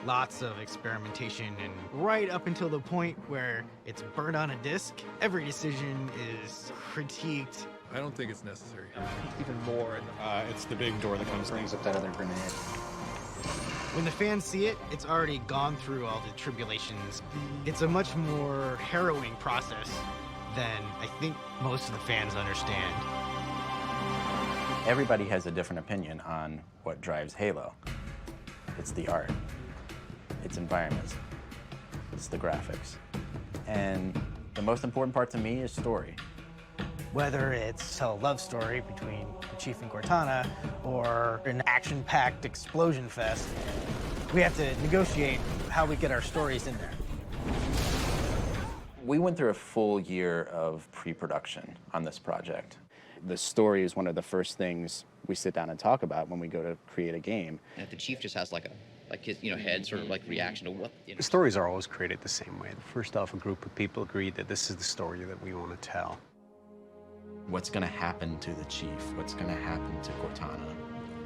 Lots of experimentation, and right up until the point where it's burned on a disc, every decision is critiqued. I don't think it's necessary. Even more. It's the big door that comes brings up that other grenade. When the fans see it, it's already gone through all the tribulations. It's a much more harrowing process than I think most of the fans understand. Everybody has a different opinion on what drives Halo. It's the art, it's environments, it's the graphics. And the most important part to me is story. Whether it's a love story between the Chief and Cortana or an action-packed explosion fest, we have to negotiate how we get our stories in there. We went through a full year of pre-production on this project. The story is one of the first things we sit down and talk about when we go to create a game. And if the Chief just has like his, head sort of like reaction to what, The stories are always created the same way. First off, a group of people agreed that this is the story that we want to tell. What's going to happen to the Chief? What's going to happen to Cortana?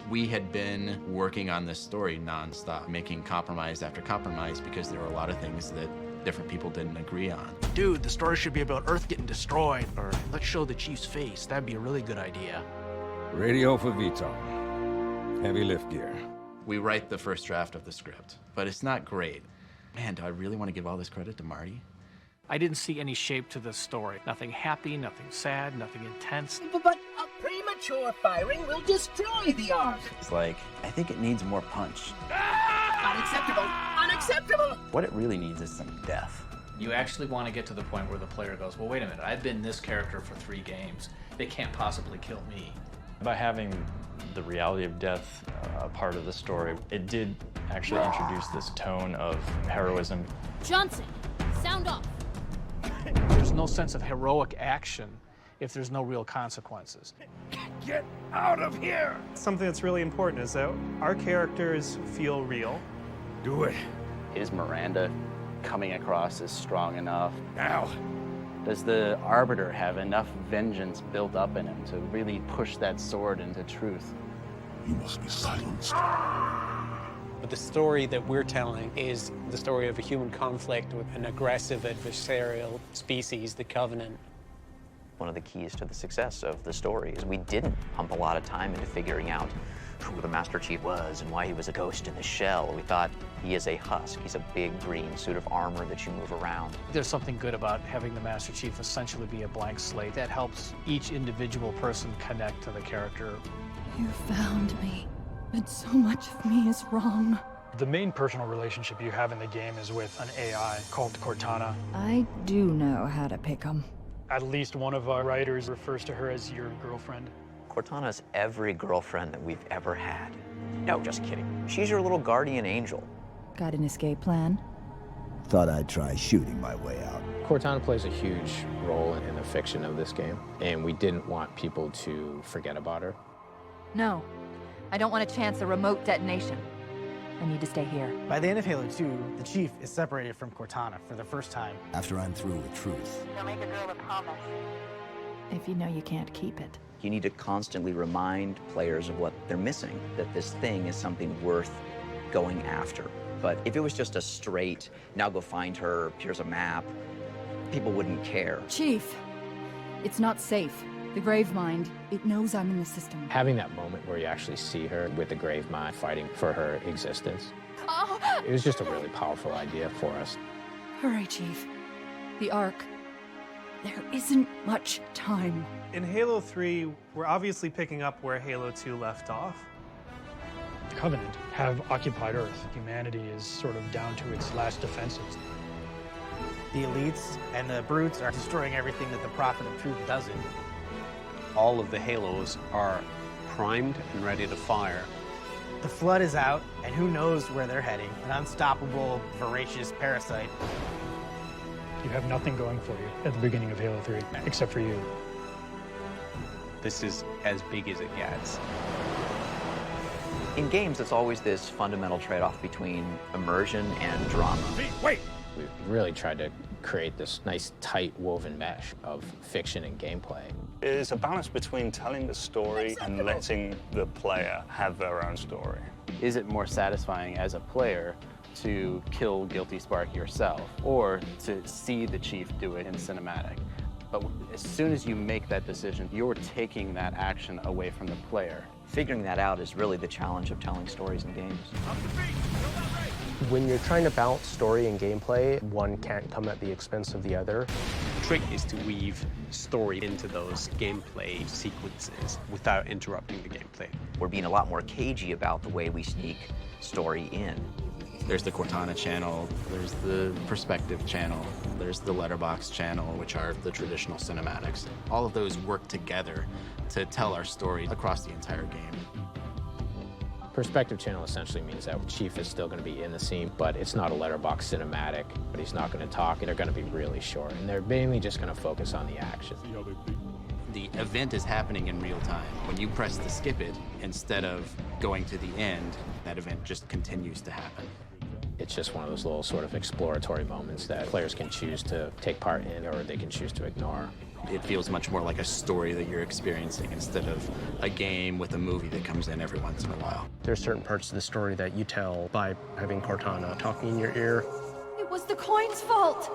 We had been working on this story nonstop, making compromise after compromise because there were a lot of things that different people didn't agree on. Dude, the story should be about Earth getting destroyed, or let's show the Chief's face. That'd be a really good idea. Radio for VTOL. Heavy lift gear. We write the first draft of the script, but it's not great. Man, do I really want to give all this credit to Marty? I didn't see any shape to this story. Nothing happy, nothing sad, nothing intense. But a premature firing will destroy the Ark. It's like, I think it needs more punch. Unacceptable! Unacceptable! What it really needs is some death. You actually want to get to the point where the player goes, well, wait a minute, I've been this character for 3 games. They can't possibly kill me. By having the reality of death a part of the story, it did actually introduce this tone of heroism. Johnson, sound off. There's no sense of heroic action if there's no real consequences. Get out of here! Something that's really important is that our characters feel real. Do it. Is Miranda coming across as strong enough? Now. Does the Arbiter have enough vengeance built up in him to really push that sword into truth? You must be silenced. But the story that we're telling is the story of a human conflict with an aggressive adversarial species, the Covenant. One of the keys to the success of the story is we didn't pump a lot of time into figuring out who the Master Chief was and why he was a ghost in the shell. We thought he is a husk. He's a big green suit of armor that you move around. There's something good about having the Master Chief essentially be a blank slate that helps each individual person connect to the character. You found me, but so much of me is wrong. The main personal relationship you have in the game is with an AI called Cortana. I do know how to pick 'em. At least one of our writers refers to her as your girlfriend. Cortana's every girlfriend that we've ever had. No, just kidding. She's your little guardian angel. Got an escape plan? Thought I'd try shooting my way out. Cortana plays a huge role in the fiction of this game, and we didn't want people to forget about her. No, I don't want to chance a remote detonation. I need to stay here. By the end of Halo 2, the Chief is separated from Cortana for the first time. After I'm through with truth. Don't make a girl a promise. If you know you can't keep it. You need to constantly remind players of what they're missing, that this thing is something worth going after. But if it was just a straight, now go find her, here's a map, people wouldn't care. Chief, it's not safe. The Gravemind, it knows I'm in the system. Having that moment where you actually see her with the Gravemind fighting for her existence, it was just a really powerful idea for us. Hurry, Chief. The Ark. There isn't much time. In Halo 3, we're obviously picking up where Halo 2 left off. The Covenant have occupied Earth. Humanity is sort of down to its last defenses. The elites and the brutes are destroying everything that the Prophet of Truth doesn't. All of the Halos are primed and ready to fire. The Flood is out, and who knows where they're heading. An unstoppable, voracious parasite. You have nothing going for you at the beginning of Halo 3, except for you. This is as big as it gets. In games, it's always this fundamental trade-off between immersion and drama. Wait! We really tried to create this nice, tight, woven mesh of fiction and gameplay. It's a balance between telling the story and letting the player have their own story. Is it more satisfying as a player to kill Guilty Spark yourself or to see the chief do it in cinematic. But as soon as you make that decision, you're taking that action away from the player. Figuring that out is really the challenge of telling stories in games. When you're trying to balance story and gameplay, one can't come at the expense of the other. The trick is to weave story into those gameplay sequences without interrupting the gameplay. We're being a lot more cagey about the way we sneak story in. There's the Cortana channel, there's the Perspective channel, there's the Letterbox channel, which are the traditional cinematics. All of those work together to tell our story across the entire game. Perspective channel essentially means that Chief is still going to be in the scene, but it's not a letterbox cinematic, but he's not going to talk, and they're going to be really short, and they're mainly just going to focus on the action. The event is happening in real time. When you press to skip it, instead of going to the end, that event just continues to happen. It's just one of those little sort of exploratory moments that players can choose to take part in or they can choose to ignore. It feels much more like a story that you're experiencing instead of a game with a movie that comes in every once in a while. There's certain parts of the story that you tell by having Cortana talking in your ear. It was the coin's fault.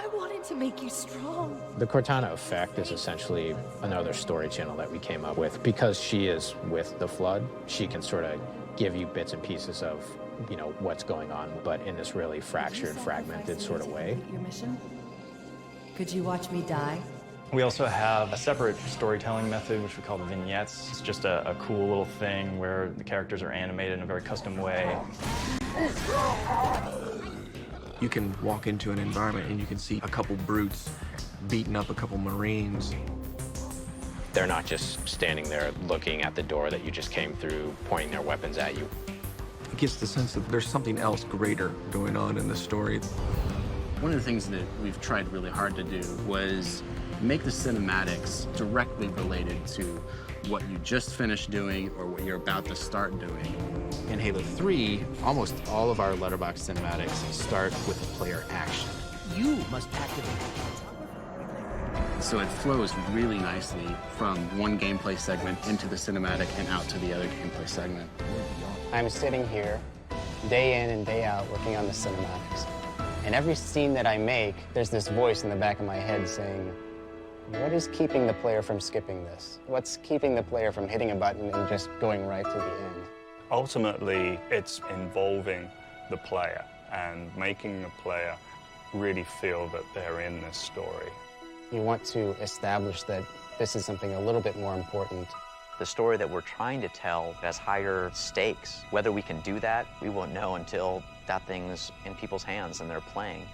I wanted to make you strong. The Cortana effect is essentially another story channel that we came up with. Because she is with the Flood, she can sort of give you bits and pieces of, you know, what's going on, but in this really fractured, fragmented sort of way. Your mission? Could you watch me die? We also have a separate storytelling method, which we call the vignettes. It's just a cool little thing where the characters are animated in a very custom way. You can walk into an environment and you can see a couple brutes beating up a couple Marines. They're not just standing there looking at the door that you just came through, pointing their weapons at you. It gives the sense that there's something else greater going on in the story. One of the things that we've tried really hard to do was make the cinematics directly related to what you just finished doing or what you're about to start doing. In Halo 3, almost all of our letterbox cinematics start with a player action. You must activate. So it flows really nicely from one gameplay segment into the cinematic and out to the other gameplay segment. I'm sitting here day in and day out working on the cinematics. And every scene that I make, there's this voice in the back of my head saying, what is keeping the player from skipping this? What's keeping the player from hitting a button and just going right to the end? Ultimately, it's involving the player and making the player really feel that they're in this story. You want to establish that this is something a little bit more important. The story that we're trying to tell has higher stakes. Whether we can do that, we won't know until that thing's in people's hands and they're playing.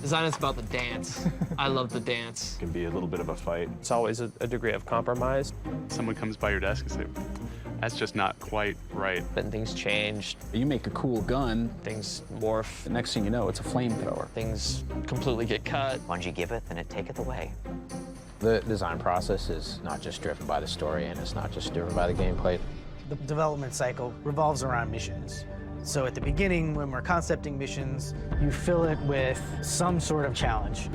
Design is about the dance. I love the dance. It can be a little bit of a fight. It's always a degree of compromise. Someone comes by your desk and says, that's just not quite right. Then things change. You make a cool gun. Things morph. The next thing you know, it's a flamethrower. Things completely get cut. Bungie giveth and it taketh away. The design process is not just driven by the story and it's not just driven by the gameplay. The development cycle revolves around missions. So at the beginning, when we're concepting missions, you fill it with some sort of challenge.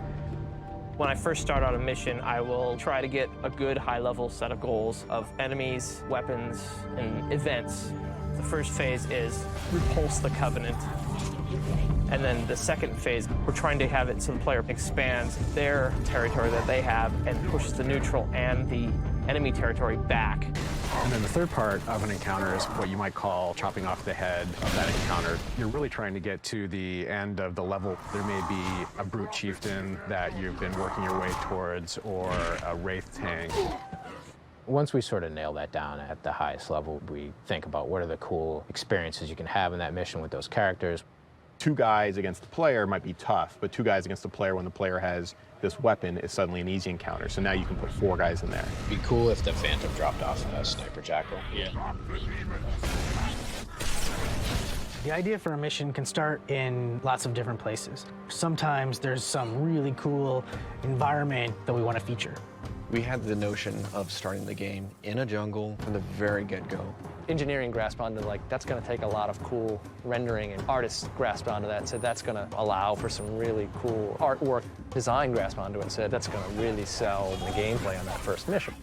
When I first start out a mission, I will try to get a good high-level set of goals of enemies, weapons, and events. The first phase is repulse the Covenant. And then the second phase, we're trying to have it so the player expands their territory that they have and pushes the neutral and the enemy territory back. And then the third part of an encounter is what you might call chopping off the head of that encounter. You're really trying to get to the end of the level. There may be a brute chieftain that you've been working your way towards or a wraith tank. Once we sort of nail that down at the highest level, we think about what are the cool experiences you can have in that mission with those characters. 2 guys against the player might be tough, but 2 guys against the player when the player has this weapon is suddenly an easy encounter. So now you can put 4 guys in there. It'd be cool if the Phantom dropped off a Sniper Jackal. Yeah. The idea for a mission can start in lots of different places. Sometimes there's some really cool environment that we want to feature. We had the notion of starting the game in a jungle from the very get-go. engineering grasped onto, like, that's going to take a lot of cool rendering, and artists grasped onto that and said that's going to allow for some really cool artwork. Design grasped onto it and said that's going to really sell the gameplay on that first mission.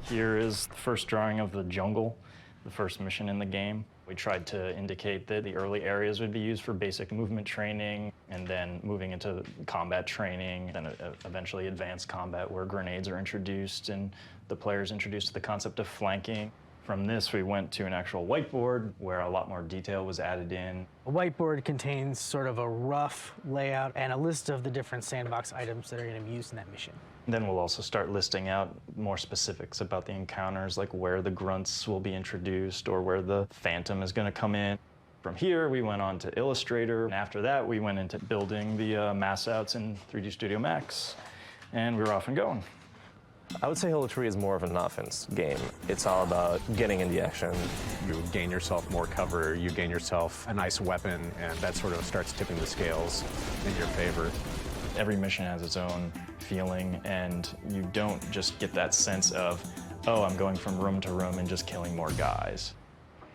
Here is the first drawing of the jungle, the first mission in the game. We tried to indicate that the early areas would be used for basic movement training, and then moving into combat training, then eventually advanced combat where grenades are introduced and the player's introduced to the concept of flanking. From this, we went to an actual whiteboard where a lot more detail was added in. A whiteboard contains sort of a rough layout and a list of the different sandbox items that are going to be used in that mission. Then we'll also start listing out more specifics about the encounters, like where the grunts will be introduced or where the phantom is going to come in. From here, we went on to Illustrator, and after that, we went into building the mass outs in 3D Studio Max, and we were off and going. I would say Halo 3 is more of an offense game. It's all about getting in the action. You gain yourself more cover, you gain yourself a nice weapon, and that sort of starts tipping the scales in your favor. Every mission has its own feeling, and you don't just get that sense of, oh, I'm going from room to room and just killing more guys.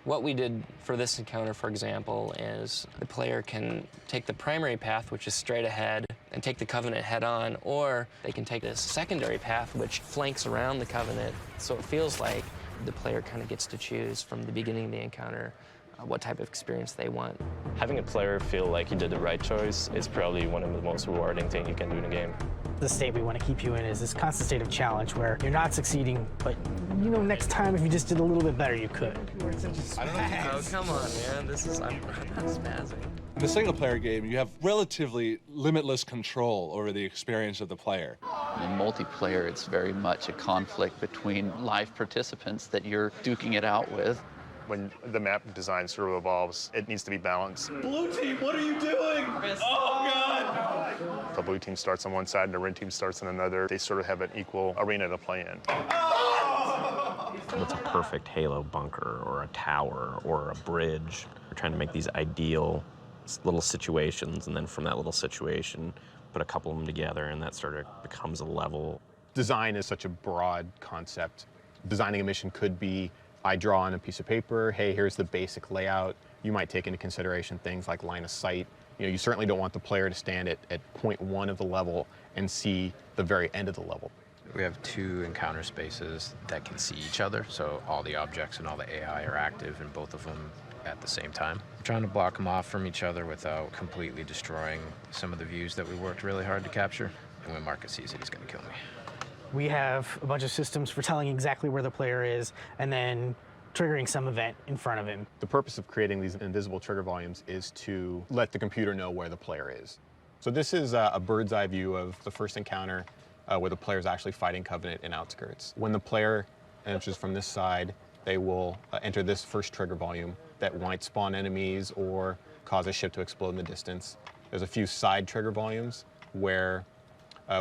What we did for this encounter, for example, is the player can take the primary path, which is straight ahead, and take the Covenant head-on, or they can take this secondary path, which flanks around the Covenant. So it feels like the player kind of gets to choose from the beginning of the encounter what type of experience they want. Having a player feel like he did the right choice is probably one of the most rewarding things you can do in a game. The state we want to keep you in is this constant state of challenge where you're not succeeding, but you know next time if you just did a little bit better, you could. Oh, come on, man. I'm not spazzing. In a single-player game, you have relatively limitless control over the experience of the player. In multiplayer, it's very much a conflict between live participants that you're duking it out with. When the map design sort of evolves, it needs to be balanced. Blue team, what are you doing? Oh, God! The blue team starts on one side and the red team starts on another. They sort of have an equal arena to play in. What's a perfect Halo bunker or a tower or a bridge? We're trying to make these ideal little situations, and then from that little situation, put a couple of them together, and that sort of becomes a level. Design is such a broad concept. Designing a mission could be, I draw on a piece of paper, hey, here's the basic layout. You might take into consideration things like line of sight. You certainly don't want the player to stand at point 1 of the level and see the very end of the level. We have 2 encounter spaces that can see each other, so all the objects and all the AI are active in both of them at the same time. I'm trying to block them off from each other without completely destroying some of the views that we worked really hard to capture. And when Marcus sees it, he's going to kill me. We have a bunch of systems for telling exactly where the player is and then triggering some event in front of him. The purpose of creating these invisible trigger volumes is to let the computer know where the player is. So this is a bird's eye view of the first encounter where the player is actually fighting Covenant in Outskirts. When the player enters from this side, they will enter this first trigger volume that might spawn enemies or cause a ship to explode in the distance. There's a few side trigger volumes where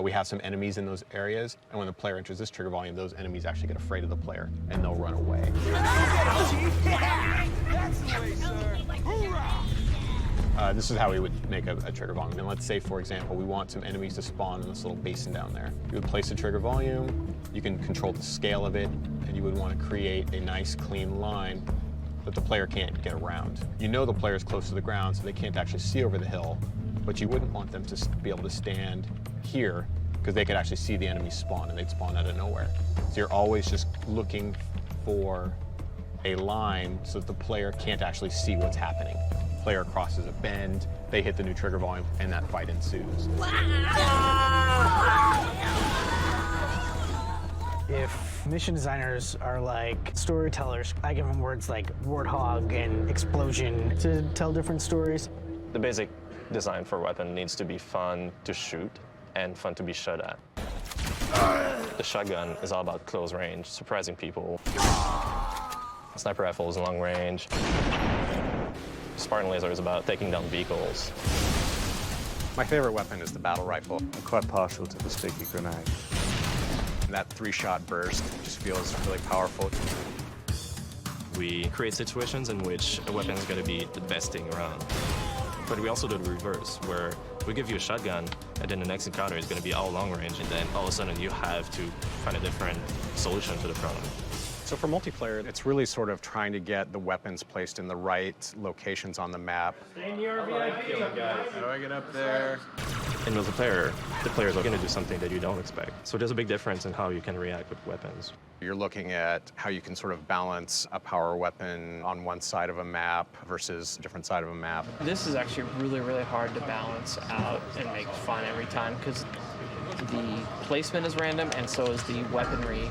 we have some enemies in those areas, and when the player enters this trigger volume, those enemies actually get afraid of the player, and they'll run away. This is how we would make a trigger volume. And let's say, for example, we want some enemies to spawn in this little basin down there. You would place a trigger volume, you can control the scale of it, and you would want to create a nice, clean line that the player can't get around. You know the player is close to the ground, so they can't actually see over the hill, but you wouldn't want them to be able to stand here because they could actually see the enemy spawn, and they'd spawn out of nowhere. So you're always just looking for a line so that the player can't actually see what's happening. The player crosses a bend, they hit the new trigger volume, and that fight ensues. If mission designers are like storytellers, I give them words like warthog and explosion to tell different stories. The basic design for a weapon needs to be fun to shoot and fun to be shot at. The shotgun is all about close range, surprising people. The sniper rifle is long range. Spartan laser is about taking down vehicles. My favorite weapon is the battle rifle. I'm quite partial to the sticky grenade. That 3-shot burst just feels really powerful. We create situations in which a weapon is going to be the best thing around. But we also do the reverse, where we give you a shotgun, and then the next encounter is going to be all long range, and then all of a sudden you have to find a different solution to the problem. So for multiplayer, it's really sort of trying to get the weapons placed in the right locations on the map. Stay near VIP, guys. How do I get up there? In multiplayer, the players are going to do something that you don't expect. So there's a big difference in how you can react with weapons. You're looking at how you can sort of balance a power weapon on one side of a map versus a different side of a map. This is actually really, really hard to balance out and make fun every time because the placement is random and so is the weaponry.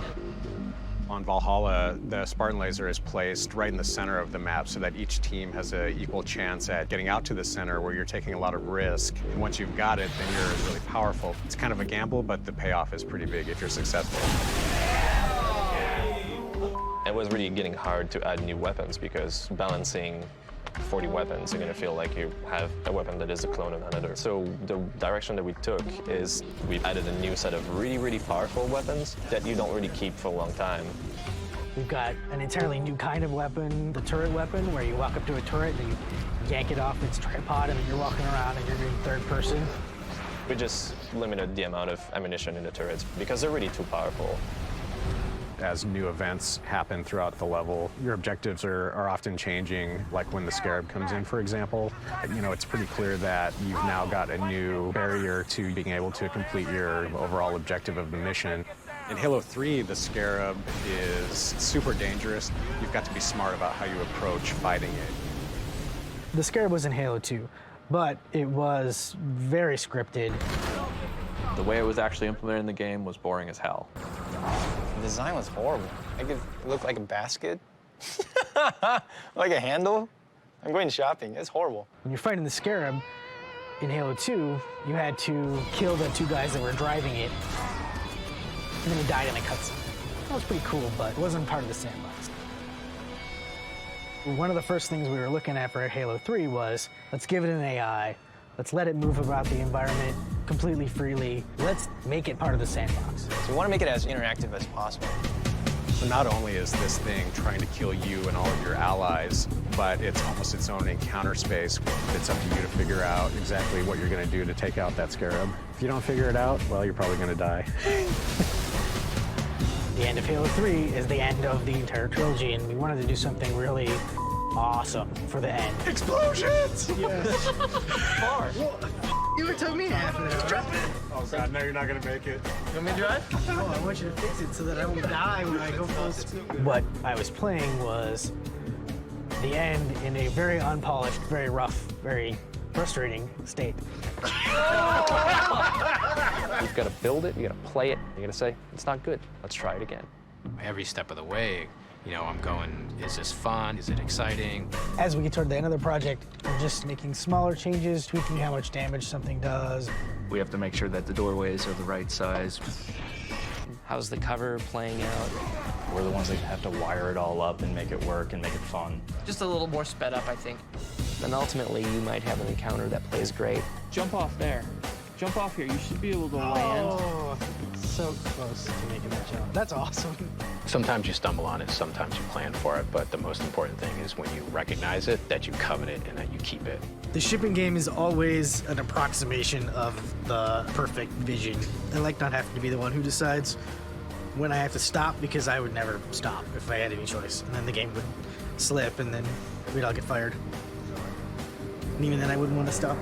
On Valhalla, the Spartan laser is placed right in the center of the map so that each team has an equal chance at getting out to the center where you're taking a lot of risk. And once you've got it, then you're really powerful. It's kind of a gamble, but the payoff is pretty big if you're successful. It was really getting hard to add new weapons because balancing 40 weapons, you're going to feel like you have a weapon that is a clone of another. So the direction that we took is we added a new set of really, really powerful weapons that you don't really keep for a long time. We've got an entirely new kind of weapon, the turret weapon, where you walk up to a turret and you yank it off its tripod and then you're walking around and you're doing third person. We just limited the amount of ammunition in the turrets because they're really too powerful. As new events happen throughout the level, your objectives are often changing, like when the Scarab comes in, for example. You know, it's pretty clear that you've now got a new barrier to being able to complete your overall objective of the mission. In Halo 3, the Scarab is super dangerous. You've got to be smart about how you approach fighting it. The Scarab was in Halo 2, but it was very scripted. The way it was actually implemented in the game was boring as hell. The design was horrible. Like it looked like a basket, like a handle. I'm going shopping. It's horrible. When you're fighting the Scarab in Halo 2, you had to kill the two guys that were driving it, and then you died in a cutscene. That was pretty cool, but it wasn't part of the sandbox. One of the first things we were looking at for Halo 3 was, let's give it an AI, let's let it move about the environment completely freely. Let's make it part of the sandbox. So we want to make it as interactive as possible. So not only is this thing trying to kill you and all of your allies, but it's almost its own encounter space. It's up to you to figure out exactly what you're going to do to take out that Scarab. If you don't figure it out, well, you're probably going to die. The end of Halo 3 is the end of the entire trilogy, and we wanted to do something really awesome for the end. Explosions! Yes. Far. You took me half of that. Drop it. Oh God, no, you're not gonna make it. You want me to drive? No, I want you to fix it so that I won't die when I go full speed. What I was playing was the end in a very unpolished, very rough, very frustrating state. You've got to build it, you got to play it, you're going to say, it's not good, let's try it again. Every step of the way, you know, I'm going, is this fun? Is it exciting? As we get toward the end of the project, we're just making smaller changes, tweaking how much damage something does. We have to make sure that the doorways are the right size. How's the cover playing out? We're the ones that have to wire it all up and make it work and make it fun. Just a little more sped up, I think. And ultimately, you might have an encounter that plays great. Jump off there. Jump off here. You should be able to land. Oh, so close to making that jump. That's awesome. Sometimes you stumble on it, sometimes you plan for it, but the most important thing is when you recognize it, that you covet it and that you keep it. The shipping game is always an approximation of the perfect vision. I like not having to be the one who decides when I have to stop, because I would never stop if I had any choice. And then the game would slip and then we'd all get fired. And even then I wouldn't want to stop.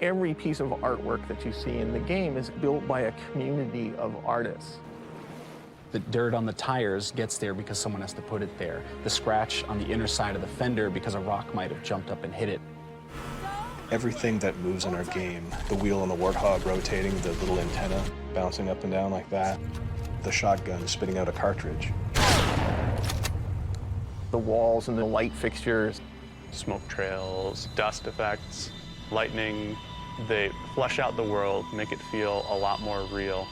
Every piece of artwork that you see in the game is built by a community of artists. The dirt on the tires gets there because someone has to put it there. The scratch on the inner side of the fender because a rock might have jumped up and hit it. Everything that moves in our game, the wheel on the Warthog rotating, the little antenna bouncing up and down like that, the shotgun spitting out a cartridge. The walls and the light fixtures. Smoke trails, dust effects, lightning, they flesh out the world, make it feel a lot more real.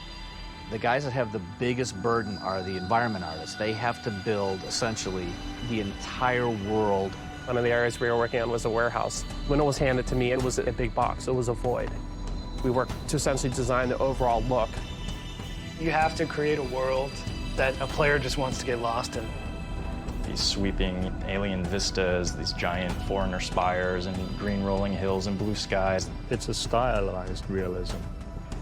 The guys that have the biggest burden are the environment artists. They have to build, essentially, the entire world. One of the areas we were working on was a warehouse. When it was handed to me, it was a big box. It was a void. We worked to essentially design the overall look. You have to create a world that a player just wants to get lost in. These sweeping alien vistas, these giant foreigner spires and green rolling hills and blue skies. It's a stylized realism.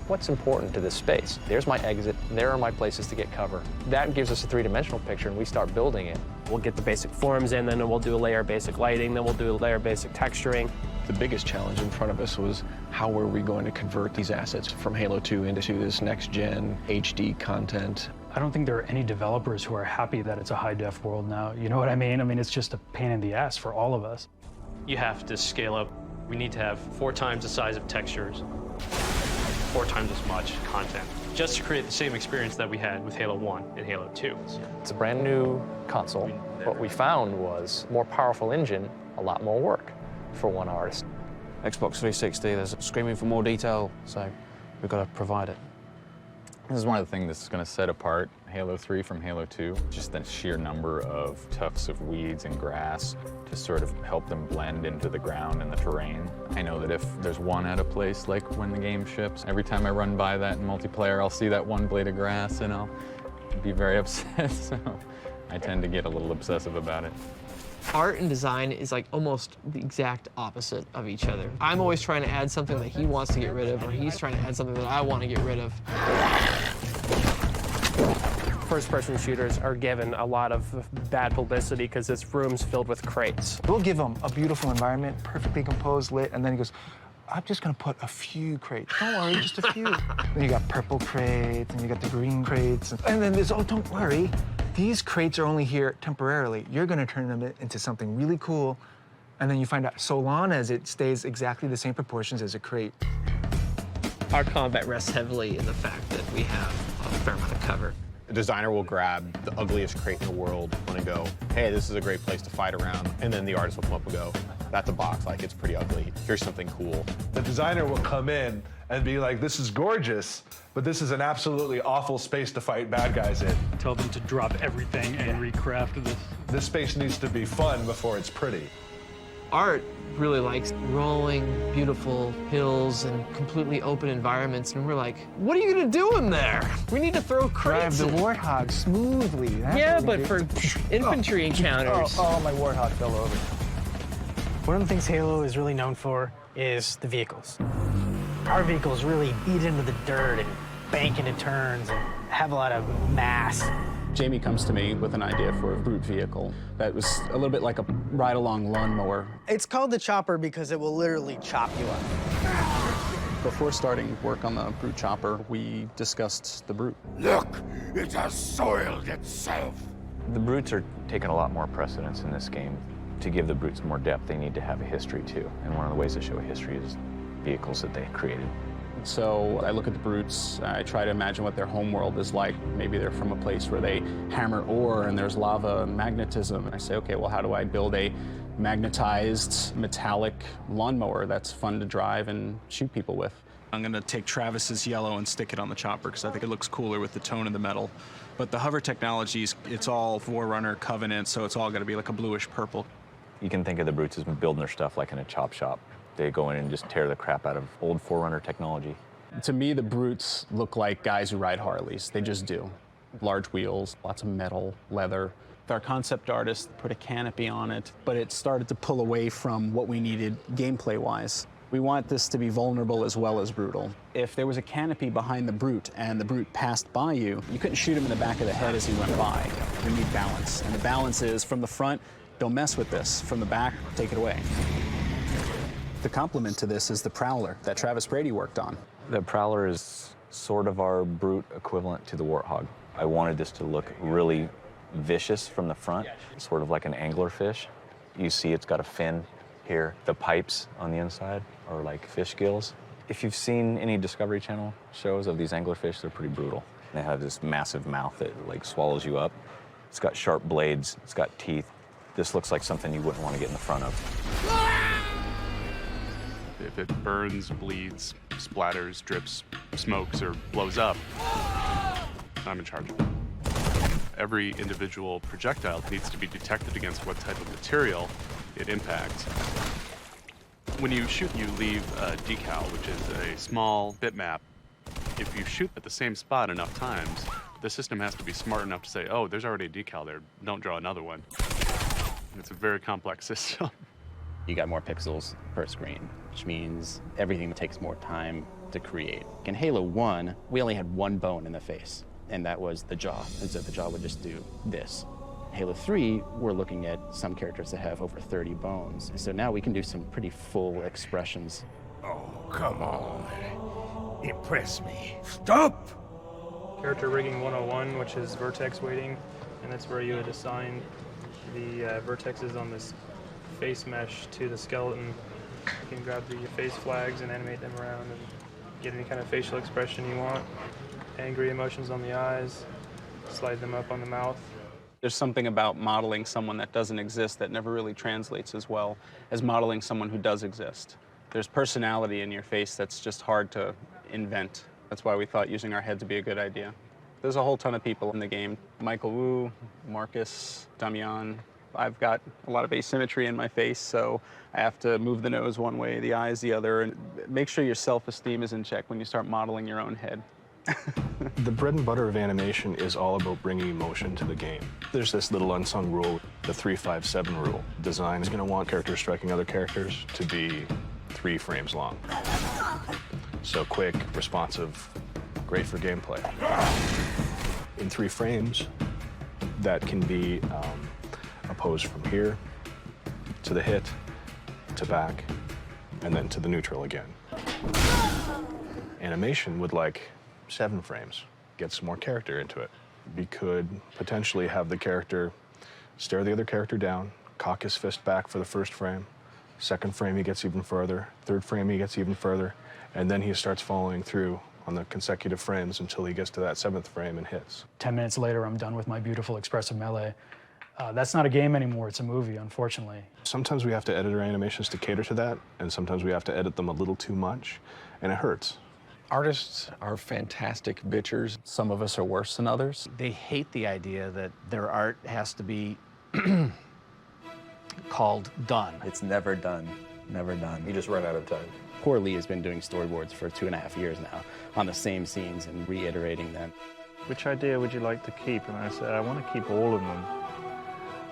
what's important to this space? There's my exit, there are my places to get cover. That gives us a three-dimensional picture, and we start building it. We'll get the basic forms in, then we'll do a layer basic lighting, then we'll do a layer basic texturing. The biggest challenge in front of us was how are we going to convert these assets from Halo 2 into this next-gen HD content. I don't think there are any developers who are happy that it's a high-def world now. You know what I mean? I mean, it's just a pain in the ass for all of us. You have to scale up. We need to have 4 times the size of textures, 4 times as much content, just to create the same experience that we had with Halo 1 and Halo 2. It's a brand new console. What we found was more powerful engine, a lot more work for one artist. Xbox 360, there's screaming for more detail, so we've got to provide it. This is one of the things that's going to set apart Halo 3 from Halo 2, just the sheer number of tufts of weeds and grass to sort of help them blend into the ground and the terrain. I know that if there's one out of place, like when the game ships, every time I run by that in multiplayer, I'll see that one blade of grass and I'll be very upset, so I tend to get a little obsessive about it. Art and design is like almost the exact opposite of each other. I'm always trying to add something that he wants to get rid of, or he's trying to add something that I want to get rid of. First-person shooters are given a lot of bad publicity because it's rooms filled with crates. We'll give him a beautiful environment, perfectly composed, lit, and then he goes, I'm just gonna put a few crates. Don't worry, just a few. Then you got purple crates, and you got the green crates. And then there's, oh, don't worry. These crates are only here temporarily. You're gonna turn them into something really cool, and then you find out so long as it stays exactly the same proportions as a crate. Our combat rests heavily in the fact that we have a fair amount of cover. A designer will grab the ugliest crate in the world and go, hey, this is a great place to fight around. And then the artist will come up and go, that's a box, like it's pretty ugly. Here's something cool. The designer will come in and be like, this is gorgeous, but this is an absolutely awful space to fight bad guys in. Tell them to drop everything and recraft this. This space needs to be fun before it's pretty. Art really likes rolling, beautiful hills and completely open environments, and we're like, what are you gonna do in there? We need to throw crates Drive the in. Warthog smoothly. That's Yeah, what we but do. for infantry encounters. Oh, my Warthog fell over. One of the things Halo is really known for is the vehicles. Our vehicles really eat into the dirt and bank into turns and have a lot of mass. Jamie comes to me with an idea for a brute vehicle that was a little bit like a ride-along lawnmower. It's called the chopper because it will literally chop you up. Before starting work on the brute chopper, we discussed the brute. Look, it has soiled itself. The brutes are taking a lot more precedence in this game. To give the brutes more depth, they need to have a history too. And one of the ways to show a history is vehicles that they created. So I look at the brutes, I try to imagine what their home world is like. Maybe they're from a place where they hammer ore and there's lava and magnetism. And I say, okay, well, how do I build a magnetized metallic lawnmower that's fun to drive and shoot people with? I'm gonna take Travis's yellow and stick it on the chopper because I think it looks cooler with the tone of the metal. But the hover technologies, it's all Forerunner, Covenant, so it's all gonna be like a bluish purple. You can think of the brutes as building their stuff like in a chop shop. They go in and just tear the crap out of old Forerunner technology. To me, the brutes look like guys who ride Harleys. They just do. Large wheels, lots of metal, leather. Our concept artist put a canopy on it, but it started to pull away from what we needed gameplay-wise. We want this to be vulnerable as well as brutal. If there was a canopy behind the brute and the brute passed by you, you couldn't shoot him in the back of the head as he went by. We need balance. And the balance is from the front, don't mess with this. From the back, take it away. The complement to this is the Prowler that Travis Brady worked on. The Prowler is sort of our brute equivalent to the Warthog. I wanted this to look really vicious from the front, sort of like an anglerfish. You see it's got a fin here. The pipes on the inside are like fish gills. If you've seen any Discovery Channel shows of these anglerfish, they're pretty brutal. They have this massive mouth that like swallows you up. It's got sharp blades, it's got teeth. This looks like something you wouldn't want to get in the front of. If it burns, bleeds, splatters, drips, smokes, or blows up, I'm in charge of it. Every individual projectile needs to be detected against what type of material it impacts. When you shoot, you leave a decal, which is a small bitmap. If you shoot at the same spot enough times, the system has to be smart enough to say, oh, there's already a decal there, don't draw another one. It's a very complex system. You got more pixels per screen, which means everything takes more time to create. In Halo 1, we only had one bone in the face, and that was the jaw, and so the jaw would just do this. Halo 3, we're looking at some characters that have over 30 bones, so now we can do some pretty full expressions. Oh, come on. Impress me. Stop! Character rigging 101, which is vertex weighting, and that's where you would assign the vertexes on this face mesh to the skeleton. You can grab the face flags and animate them around and get any kind of facial expression you want. Angry emotions on the eyes, slide them up on the mouth. There's something about modeling someone that doesn't exist that never really translates as well as modeling someone who does exist. There's personality in your face that's just hard to invent. That's why we thought using our heads would be a good idea. There's a whole ton of people in the game. Michael Wu, Marcus, Damian. I've got a lot of asymmetry in my face, so I have to move the nose one way, the eyes the other, and make sure your self-esteem is in check when you start modeling your own head. The bread and butter of animation is all about bringing emotion to the game. There's this little unsung rule, the 3-5-7 rule. Design is going to want characters striking other characters to be 3 frames long. So quick, responsive, great for gameplay. In 3 frames, that can be a pose from here to the hit, to back, and then to the neutral again. Animation would like 7 frames, get some more character into it. We could potentially have the character stare the other character down, cock his fist back for the first frame. Second frame, he gets even further. Third frame, he gets even further. And then he starts following through on the consecutive frames until he gets to that 7th frame and hits. 10 minutes later, I'm done with my beautiful expressive melee. That's not a game anymore, it's a movie, unfortunately. Sometimes we have to edit our animations to cater to that, and sometimes we have to edit them a little too much, and it hurts. Artists are fantastic bitchers. Some of us are worse than others. They hate the idea that their art has to be called done. It's never done. Never done. You just run out of time. Poor Lee has been doing storyboards for 2.5 years now on the same scenes and reiterating them. Which idea would you like to keep? And I say, I want to keep all of them.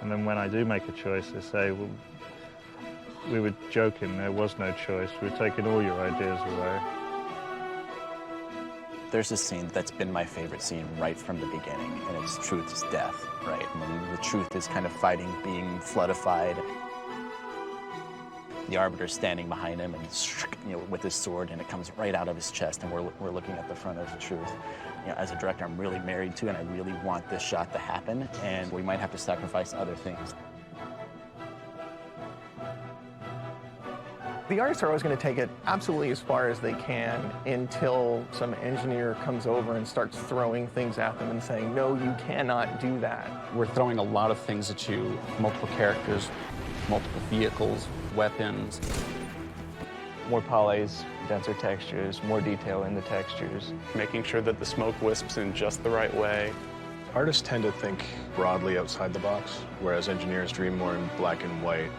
And then when I do make a choice, they say, well, we were joking, there was no choice. We're taking all your ideas away. There's a scene that's been my favorite scene right from the beginning, and it's truth is death, right? And the truth is kind of fighting, being floodified. The Arbiter's standing behind him, and with his sword, and it comes right out of his chest, and we're looking at the front of the truth. As a director, I'm really married to, and I really want this shot to happen, and we might have to sacrifice other things. The artists are always going to take it absolutely as far as they can until some engineer comes over and starts throwing things at them and saying, no, you cannot do that. We're throwing a lot of things at you, multiple characters, multiple vehicles, weapons. More polys, denser textures, more detail in the textures. Making sure that the smoke wisps in just the right way. Artists tend to think broadly outside the box, whereas engineers dream more in black and white.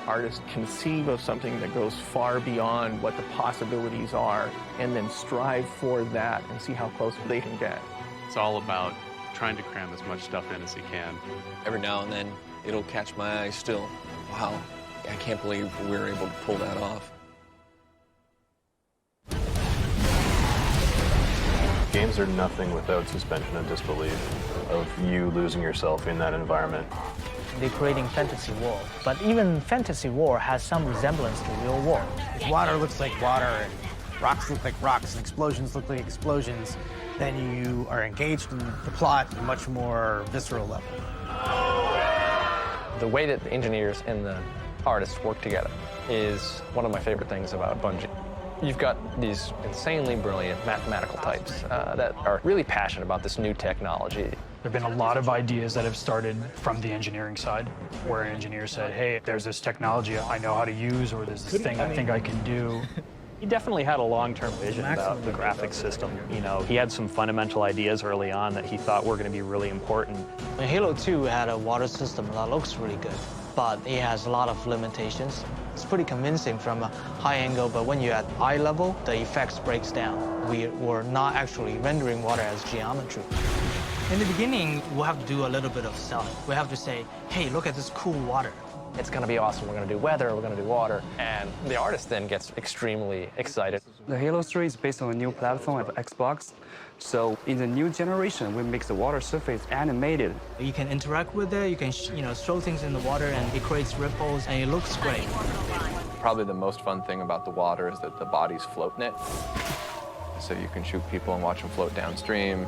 Artists conceive of something that goes far beyond what the possibilities are and then strive for that and see how close they can get. It's all about trying to cram as much stuff in as you can. Every now and then, it'll catch my eye still. Wow, I can't believe we were able to pull that off. Games are nothing without suspension of disbelief, of you losing yourself in that environment. They're creating fantasy world, but even fantasy world has some resemblance to real world. If water looks like water and rocks look like rocks and explosions look like explosions, then you are engaged in the plot at a much more visceral level. The way that the engineers and the artists work together is one of my favorite things about Bungie. You've got these insanely brilliant mathematical types that are really passionate about this new technology. There have been a lot of ideas that have started from the engineering side, where an engineer said, hey, there's this technology I know how to use, or there's this thing I think I can do. He definitely had a long-term vision about the graphics system. He had some fundamental ideas early on that he thought were going to be really important. Halo 2 had a water system that looks really good, but it has a lot of limitations. It's pretty convincing from a high angle, but when you're at eye level, the effects breaks down. We were not actually rendering water as geometry. In the beginning, we'll have to do a little bit of selling. We have to say, hey, look at this cool water. It's going to be awesome. We're going to do weather, we're going to do water. And the artist then gets extremely excited. The Halo 3 is based on a new platform of Xbox. So in the new generation, we make the water surface animated. You can interact with it, you can throw things in the water and it creates ripples and it looks great. Probably the most fun thing about the water is that the bodies float in it. So you can shoot people and watch them float downstream.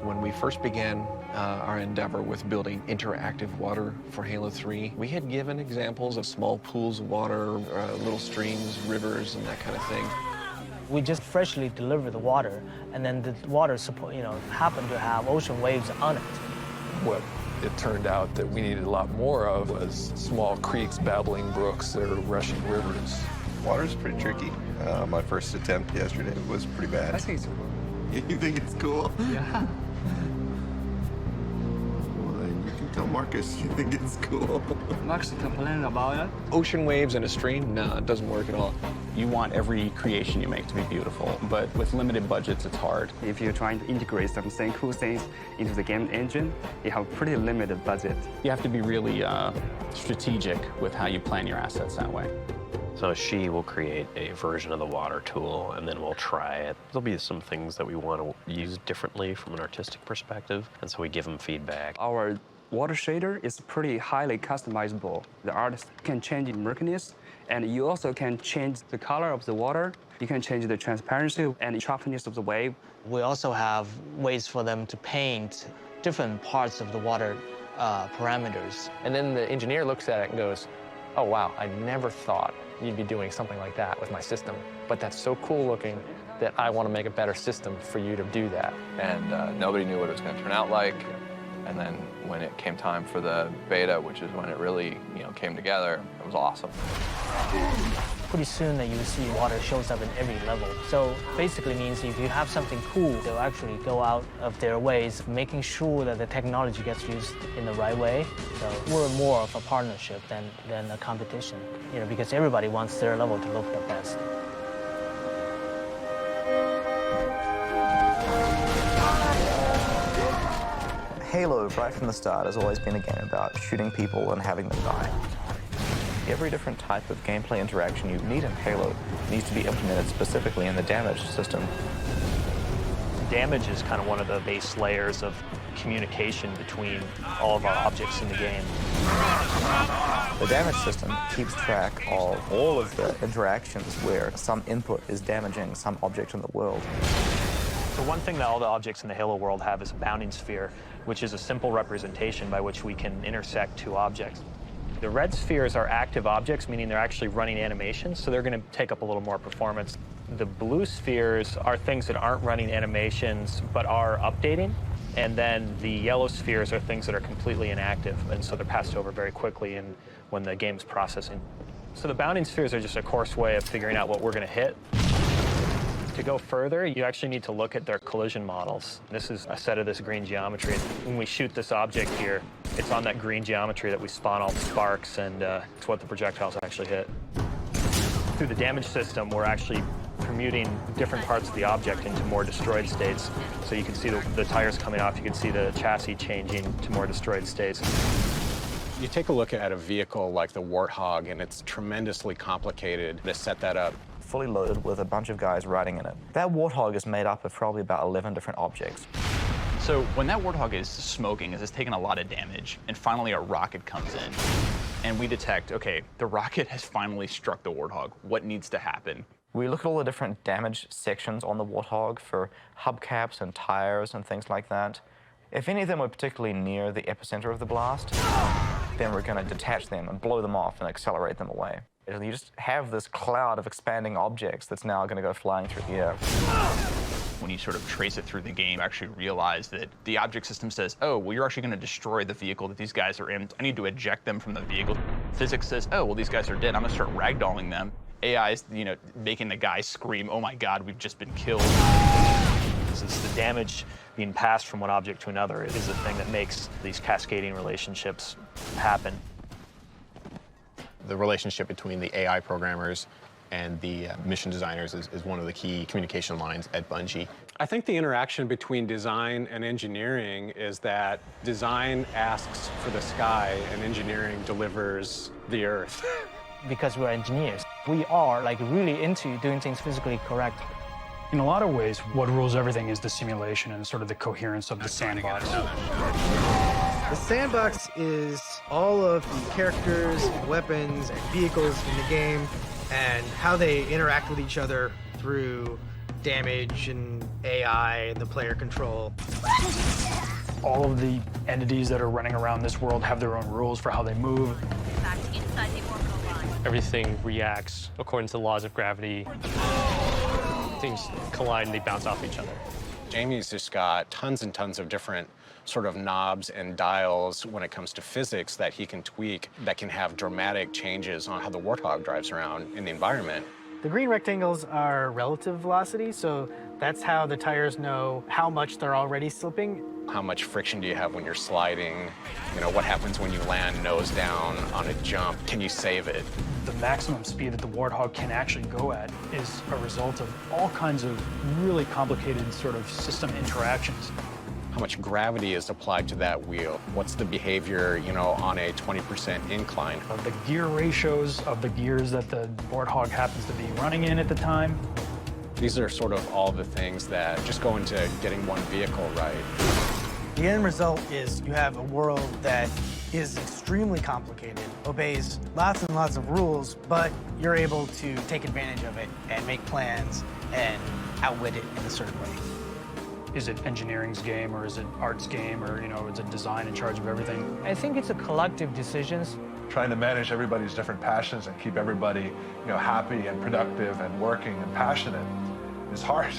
When we first began our endeavor with building interactive water for Halo 3, we had given examples of small pools of water, little streams, rivers, and that kind of thing. We just freshly deliver the water, and then the water happened to have ocean waves on it. What it turned out that we needed a lot more of was small creeks, babbling brooks, or rushing rivers. Water's pretty tricky. My first attempt yesterday was pretty bad. I think it's cool. You think it's cool? Yeah. Well, then you can tell Marcus you think it's cool. Marcus complaining about it. Ocean waves in a stream? No, it doesn't work at all. You want every creation you make to be beautiful, but with limited budgets, it's hard. If you're trying to integrate some cool things into the game engine, you have a pretty limited budget. You have to be really strategic with how you plan your assets that way. So she will create a version of the water tool, and then we'll try it. There'll be some things that we want to use differently from an artistic perspective, and so we give them feedback. Our water shader is pretty highly customizable. The artist can change the murkiness, and you also can change the color of the water. You can change the transparency and sharpness of the wave. We also have ways for them to paint different parts of the water parameters. And then the engineer looks at it and goes, oh, wow, I never thought you'd be doing something like that with my system. But that's so cool looking that I want to make a better system for you to do that. And nobody knew what it was going to turn out like. And then when it came time for the beta, which is when it really, came together, it was awesome. Pretty soon that you will see water shows up in every level. So basically means if you have something cool, they'll actually go out of their ways, making sure that the technology gets used in the right way. So we're more of a partnership than a competition, because everybody wants their level to look the best. Halo, right from the start, has always been a game about shooting people and having them die. Every different type of gameplay interaction you need in Halo needs to be implemented specifically in the damage system. Damage is kind of one of the base layers of communication between all of our objects in the game. The damage system keeps track of all of the interactions where some input is damaging some object in the world. So one thing that all the objects in the Halo world have is a bounding sphere, which is a simple representation by which we can intersect two objects. The red spheres are active objects, meaning they're actually running animations, so they're going to take up a little more performance. The blue spheres are things that aren't running animations but are updating, and then the yellow spheres are things that are completely inactive, and so they're passed over very quickly when the game's processing. So the bounding spheres are just a coarse way of figuring out what we're going to hit. To go further, you actually need to look at their collision models. This is a set of this green geometry. When we shoot this object here, it's on that green geometry that we spawn all the sparks, and it's what the projectiles actually hit. Through the damage system, we're actually permuting different parts of the object into more destroyed states. So you can see the tires coming off, you can see the chassis changing to more destroyed states. You take a look at a vehicle like the Warthog, and it's tremendously complicated to set that up. Fully loaded with a bunch of guys riding in it. That Warthog is made up of probably about 11 different objects. So when that Warthog is smoking, it's taking a lot of damage, and finally a rocket comes in, and we detect, okay, the rocket has finally struck the Warthog. What needs to happen? We look at all the different damage sections on the Warthog for hubcaps and tires and things like that. If any of them were particularly near the epicenter of the blast, then we're going to detach them and blow them off and accelerate them away. You just have this cloud of expanding objects that's now going to go flying through the air. When you sort of trace it through the game, you actually realize that the object system says, oh, well, you're actually going to destroy the vehicle that these guys are in. I need to eject them from the vehicle. Physics says, oh, well, these guys are dead. I'm going to start ragdolling them. AI is, making the guy scream, oh, my God, we've just been killed. It's the damage being passed from one object to another is the thing that makes these cascading relationships happen. The relationship between the AI programmers and the mission designers is one of the key communication lines at Bungie. I think the interaction between design and engineering is that design asks for the sky and engineering delivers the earth. Because we're engineers, We are like really into doing things physically correct. In a lot of ways, what rules everything is the simulation and sort of the coherence of the sandbox. The sandbox is all of the characters, and weapons, and vehicles in the game, and how they interact with each other through damage and AI and the player control. All of the entities that are running around this world have their own rules for how they move. Everything reacts according to the laws of gravity. Things collide and they bounce off each other. Jamie's just got tons and tons of different sort of knobs and dials when it comes to physics that he can tweak that can have dramatic changes on how the Warthog drives around in the environment. The green rectangles are relative velocity, so that's how the tires know how much they're already slipping. How much friction do you have when you're sliding? You know, what happens when you land nose down on a jump? Can you save it? The maximum speed that the Warthog can actually go at is a result of all kinds of really complicated sort of system interactions. How much gravity is applied to that wheel? What's the behavior, you know, on a 20% incline? The gear ratios of the gears that the Warthog happens to be running in at the time. These are sort of all the things that just go into getting one vehicle right. The end result is you have a world that is extremely complicated, obeys lots and lots of rules, but you're able to take advantage of it and make plans and outwit it in a certain way. Is it engineering's game, or is it art's game, or, you know, is it design in charge of everything? I think it's a collective decisions. Trying to manage everybody's different passions and keep everybody, you know, happy and productive and working and passionate is hard.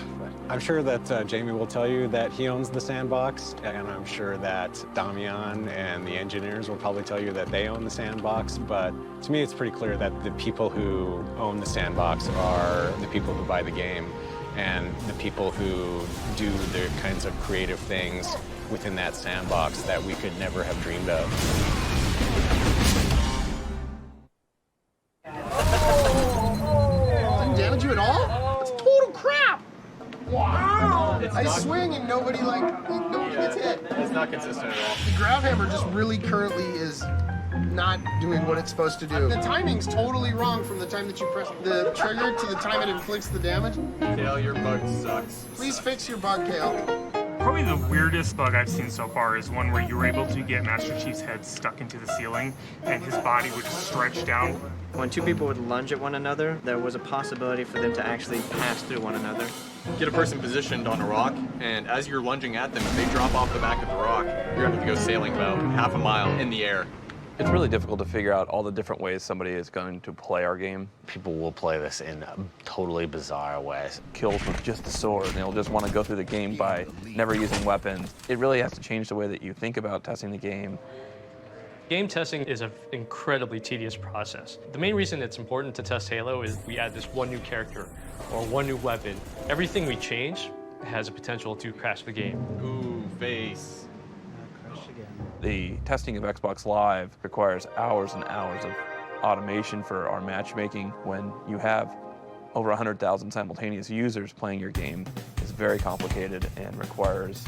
I'm sure that Jamie will tell you that he owns the sandbox, and I'm sure that Damian and the engineers will probably tell you that they own the sandbox, but to me it's pretty clear that the people who own the sandbox are the people who buy the game and the people who do the kinds of creative things within that sandbox that we could never have dreamed of. Didn't damage you at all? That's total crap! Wow! I swing and nobody gets hit. It's not consistent at all. The grab hammer just really currently is not doing what it's supposed to do. The timing's totally wrong from the time that you press the trigger to the time it inflicts the damage. Kale, your bug sucks. Please fix your bug, Kale. Probably the weirdest bug I've seen so far is one where you were able to get Master Chief's head stuck into the ceiling and his body would just stretch down. When two people would lunge at one another, there was a possibility for them to actually pass through one another. Get a person positioned on a rock, and as you're lunging at them, if they drop off the back of the rock, you're going to have to go sailing about half a mile in the air. It's really difficult to figure out all the different ways somebody is going to play our game. People will play this in totally bizarre ways. Kills with just the sword, and they'll just want to go through the game by never using weapons. It really has to change the way that you think about testing the game. Game testing is an incredibly tedious process. The main reason it's important to test Halo is we add this one new character or one new weapon. Everything we change has a potential to crash the game. Ooh, face. The testing of Xbox Live requires hours and hours of automation for our matchmaking. When you have over 100,000 simultaneous users playing your game, it's very complicated and requires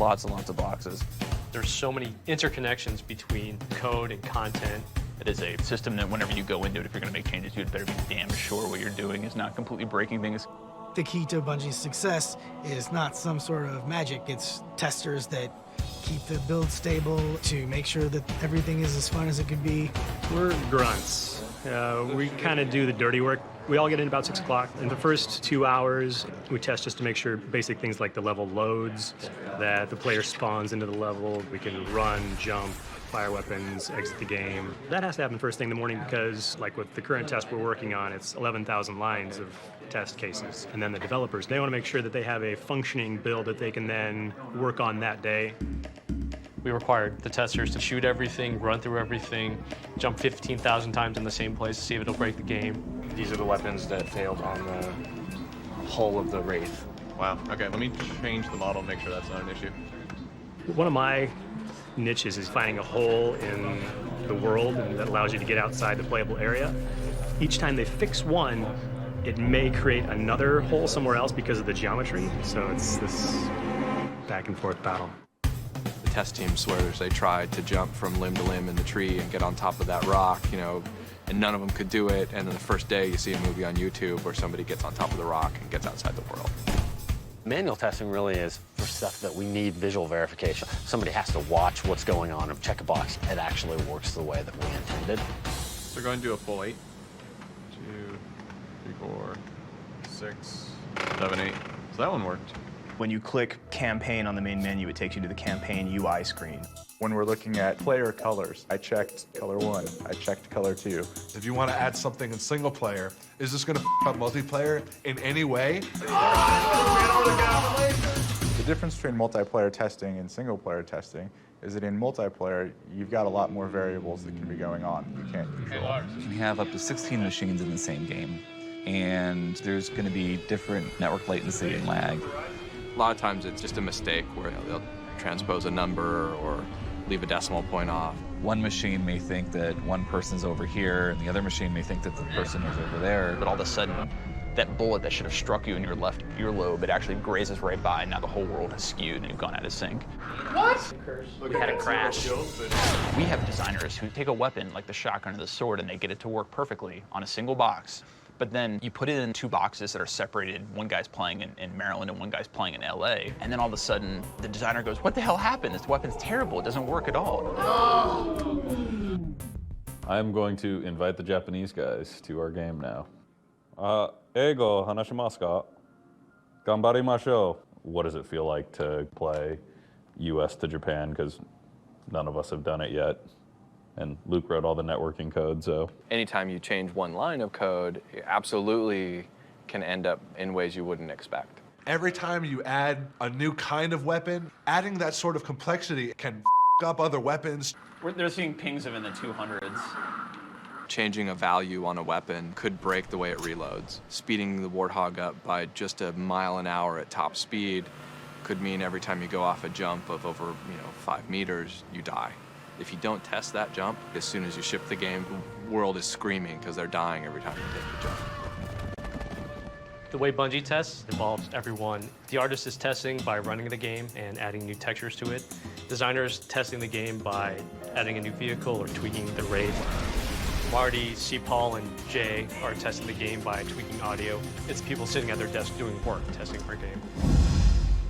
lots and lots of boxes. There's so many interconnections between code and content. It is a system that whenever you go into it, if you're going to make changes to it, better be damn sure what you're doing is not completely breaking things. The key to Bungie's success is not some sort of magic. It's testers that keep the build stable to make sure that everything is as fun as it could be. We're grunts. We kind of do the dirty work. We all get in about 6 o'clock. In the first 2 hours, we test just to make sure basic things like the level loads, that the player spawns into the level, we can run, jump, fire weapons, exit the game. That has to happen first thing in the morning because, like with the current test we're working on, it's 11,000 lines of test cases. And then the developers, they want to make sure that they have a functioning build that they can then work on that day. We required the testers to shoot everything, run through everything, jump 15,000 times in the same place to see if it'll break the game. These are the weapons that failed on the hull of the Wraith. Wow, okay, let me change the model and make sure that's not an issue. One of my niches is finding a hole in the world and that allows you to get outside the playable area. Each time they fix one, it may create another hole somewhere else because of the geometry. So it's this back and forth battle. The test team swears they tried to jump from limb to limb in the tree and get on top of that rock, you know, and none of them could do it. And then the first day you see a movie on YouTube where somebody gets on top of the rock and gets outside the world. Manual testing really is for stuff that we need visual verification. Somebody has to watch what's going on and check a box. It actually works the way that we intended. So go and do a full 8. 2, 3, 4, 6, 7, 8. So that one worked. When you click campaign on the main menu, it takes you to the campaign UI screen. When we're looking at player colors, I checked color 1, I checked color 2. If you want to add something in single player, is this going to up multiplayer in any way? The difference between multiplayer testing and single player testing is that in multiplayer, you've got a lot more variables that can be going on. You can't control. You can have up to 16 machines in the same game, and there's going to be different network latency and lag. A lot of times it's just a mistake where they'll transpose a number or leave a decimal point off. One machine may think that one person's over here, and the other machine may think that the person is over there. But all of a sudden, that bullet that should have struck you in your left earlobe, it actually grazes right by, and now the whole world is skewed and you've gone out of sync. What? We had a crash. We have designers who take a weapon like the shotgun or the sword and they get it to work perfectly on a single box. But then you put it in 2 boxes that are separated. One guy's playing in Maryland and one guy's playing in LA. And then all of a sudden, the designer goes, what the hell happened? This weapon's terrible. It doesn't work at all. I'm going to invite the Japanese guys to our game now. Eigo hanashimasu ka? Ganbarimashou. What does it feel like to play US to Japan? Because none of us have done it yet. And Luke wrote all the networking code, so. Anytime you change one line of code, it absolutely can end up in ways you wouldn't expect. Every time you add a new kind of weapon, adding that sort of complexity can up other weapons. They're seeing pings of in the 200s. Changing a value on a weapon could break the way it reloads. Speeding the Warthog up by just a mile an hour at top speed could mean every time you go off a jump of over 5 meters, you die. If you don't test that jump, as soon as you ship the game, the world is screaming because they're dying every time you take the jump. The way Bungie tests involves everyone. The artist is testing by running the game and adding new textures to it. Designers testing the game by adding a new vehicle or tweaking the raid. Marty, C. Paul, and Jay are testing the game by tweaking audio. It's people sitting at their desk doing work, testing for a game.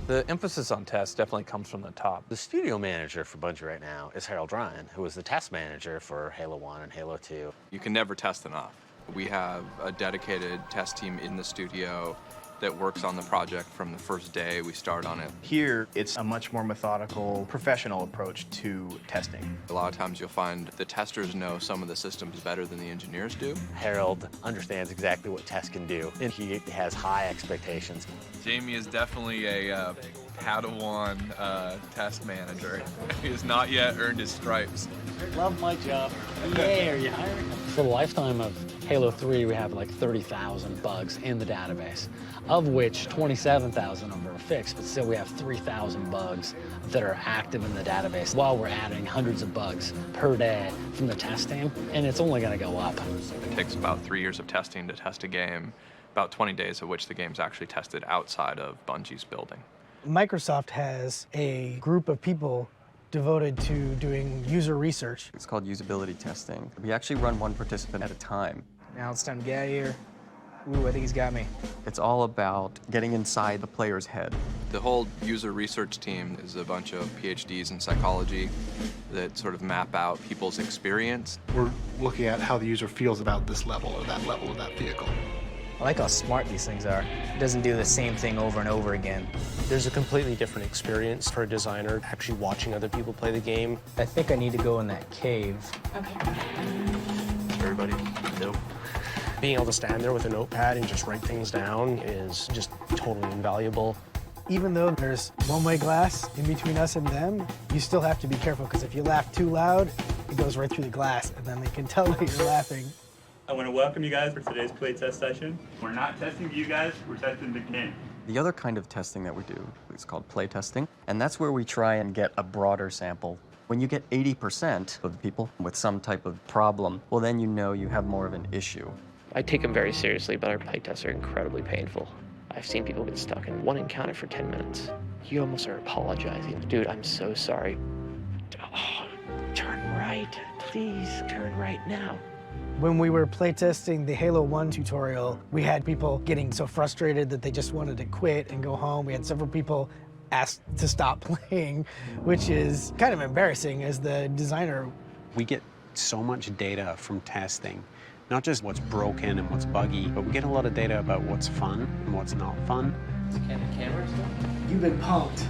The emphasis on tests definitely comes from the top. The studio manager for Bungie right now is Harold Ryan, who was the test manager for Halo 1 and Halo 2. You can never test enough. We have a dedicated test team in the studio that works on the project from the first day we start on it. Here, it's a much more methodical, professional approach to testing. A lot of times you'll find the testers know some of the systems better than the engineers do. Harold understands exactly what tests can do, and he has high expectations. Jamie is definitely a Padawan test manager. He has not yet earned his stripes. Love my job. Yay, are you hiring? For the lifetime of Halo 3, we have like 30,000 bugs in the database, of which 27,000 of them are fixed, but still we have 3,000 bugs that are active in the database while we're adding hundreds of bugs per day from the test team, and it's only going to go up. It takes about 3 years of testing to test a game, about 20 days of which the game's actually tested outside of Bungie's building. Microsoft has a group of people devoted to doing user research. It's called usability testing. We actually run one participant at a time. Now it's time to get out of here. Ooh, I think he's got me. It's all about getting inside the player's head. The whole user research team is a bunch of PhDs in psychology that sort of map out people's experience. We're looking at how the user feels about this level or that vehicle. I like how smart these things are. It doesn't do the same thing over and over again. There's a completely different experience for a designer actually watching other people play the game. I think I need to go in that cave. Okay. Everybody, nope. Being able to stand there with a notepad and just write things down is just totally invaluable. Even though there's one-way glass in between us and them, you still have to be careful, because if you laugh too loud, it goes right through the glass, and then they can tell that you're laughing. I want to welcome you guys for today's playtest session. We're not testing you guys, we're testing the game. The other kind of testing that we do is called play testing, and that's where we try and get a broader sample. When you get 80% of the people with some type of problem, well, then you know you have more of an issue. I take them very seriously, but our playtests are incredibly painful. I've seen people get stuck in one encounter for 10 minutes. You almost are apologizing. Dude, I'm so sorry. Turn right. Please turn right now. When we were playtesting the Halo 1 tutorial, we had people getting so frustrated that they just wanted to quit and go home. We had several people ask to stop playing, which is kind of embarrassing as the designer. We get so much data from testing, not just what's broken and what's buggy, but we get a lot of data about what's fun and what's not fun. Can the camera still? You've been punked.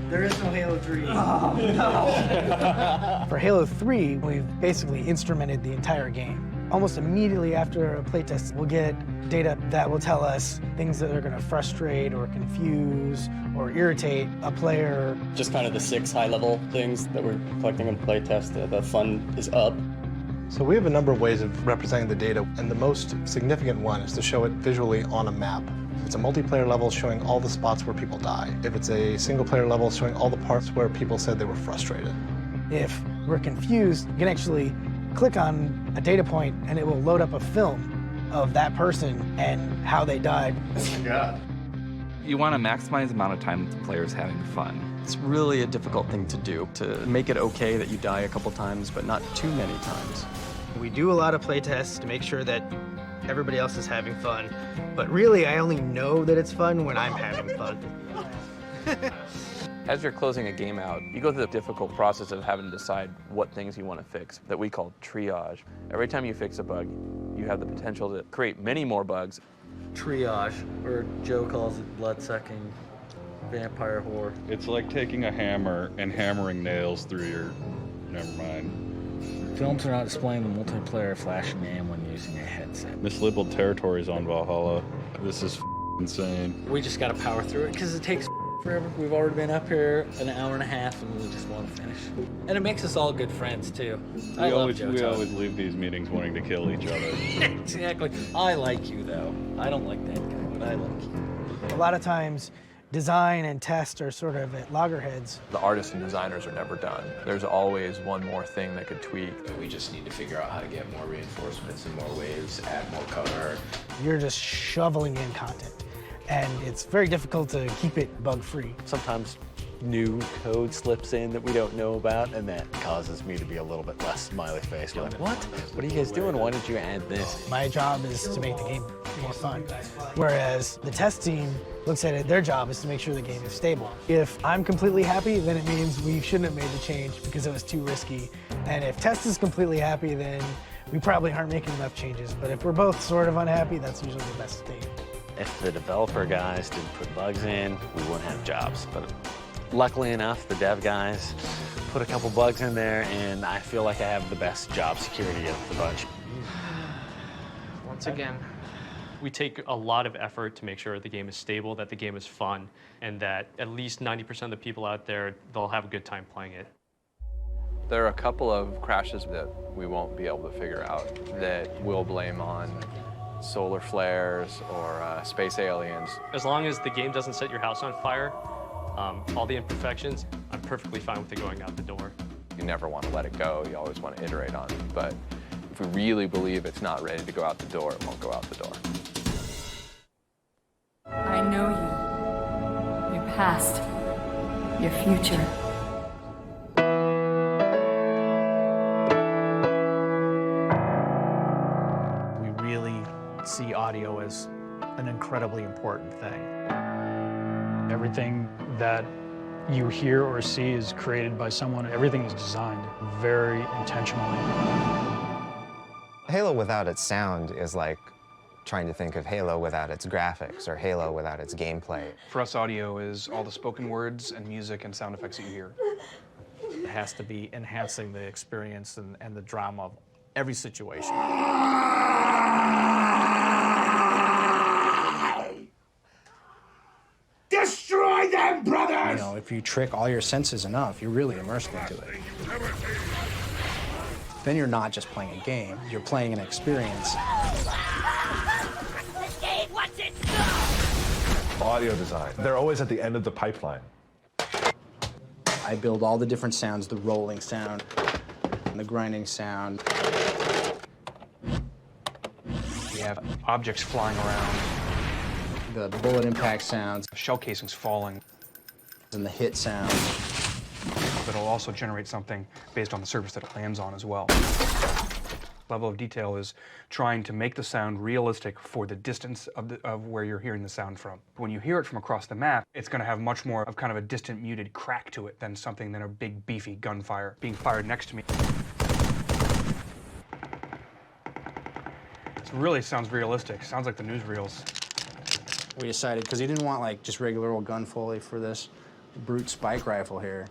There is no Halo 3. Oh, no. For Halo 3, we've basically instrumented the entire game. Almost immediately after a playtest, we'll get data that will tell us things that are going to frustrate or confuse or irritate a player. Just kind of the 6 high-level things that we're collecting in playtest. The fun is up. So we have a number of ways of representing the data, and the most significant one is to show it visually on a map. It's a multiplayer level showing all the spots where people die. If it's a single-player level showing all the parts where people said they were frustrated. If we're confused, you can actually click on a data point and it will load up a film of that person and how they died. Oh my God. You want to maximize the amount of time the player's having fun. It's really a difficult thing to do, to make it okay that you die a couple times, but not too many times. We do a lot of playtests to make sure that everybody else is having fun, but really I only know that it's fun when I'm having fun. As you're closing a game out, you go through the difficult process of having to decide what things you want to fix, that we call triage. Every time you fix a bug, you have the potential to create many more bugs. Triage, or Joe calls it blood-sucking vampire whore. It's like taking a hammer and hammering nails through your... Never mind. Films are not displaying the multiplayer flashing name when using a headset. Mislabeled territories on Valhalla. This is insane. We just gotta power through it because it takes forever. We've already been up here an hour and a half and we just want to finish. And it makes us all good friends too. We always leave these meetings wanting to kill each other. Exactly. I like you though. I don't like that guy, but I like you. A lot of times, design and test are sort of at loggerheads. The artists and designers are never done. There's always one more thing that could tweak. We just need to figure out how to get more reinforcements and more waves, add more color. You're just shoveling in content, and it's very difficult to keep it bug-free. Sometimes new code slips in that we don't know about, and that causes me to be a little bit less smiley face. You're like, what? What are you guys doing? Why did you add this? My job is to make the game more fun, whereas the test team looks at it, their job is to make sure the game is stable. If I'm completely happy, then it means we shouldn't have made the change because it was too risky. And if test is completely happy, then we probably aren't making enough changes. But if we're both sort of unhappy, that's usually the best thing. If the developer guys didn't put bugs in, we wouldn't have jobs. But luckily enough, the dev guys put a couple bugs in there, and I feel like I have the best job security of the bunch. Once again, we take a lot of effort to make sure the game is stable, that the game is fun, and that at least 90% of the people out there, they'll have a good time playing it. There are a couple of crashes that we won't be able to figure out that we'll blame on solar flares or space aliens. As long as the game doesn't set your house on fire, all the imperfections, I'm perfectly fine with it going out the door. You never want to let it go. You always want to iterate on it. But if we really believe it's not ready to go out the door, it won't go out the door. I know you, your past, your future. We really see audio as an incredibly important thing. Everything that you hear or see is created by someone. Everything is designed very intentionally. Halo without its sound is like trying to think of Halo without its graphics or Halo without its gameplay. For us, audio is all the spoken words and music and sound effects that you hear. It has to be enhancing the experience and the drama of every situation. Destroy them, brothers! You know, if you trick all your senses enough, you're really immersed into it. Then you're not just playing a game, you're playing an experience. Audio design. They're always at the end of the pipeline. I build all the different sounds, the rolling sound, and the grinding sound. We have objects flying around. The bullet impact sounds. Shell casings falling. And the hit sound. but it'll also generate something based on the surface that it lands on as well. Level of detail is trying to make the sound realistic for the distance of where you're hearing the sound from. When you hear it from across the map, it's going to have much more of kind of a distant, muted crack to it than something than a big, beefy gunfire being fired next to me. It really sounds realistic. Sounds like the newsreels. We decided, because he didn't want like just regular old gun foley for this brute spike rifle here.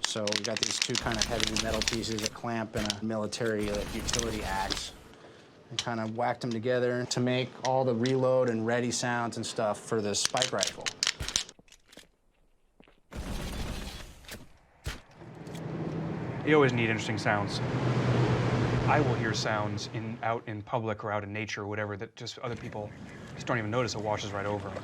So we got these two kind of heavy metal pieces, a clamp and a military utility axe, and kind of whacked them together to make all the reload and ready sounds and stuff for the spike rifle. You always need interesting sounds. I will hear sounds out in public or out in nature or whatever that just other people just don't even notice. It washes right over them.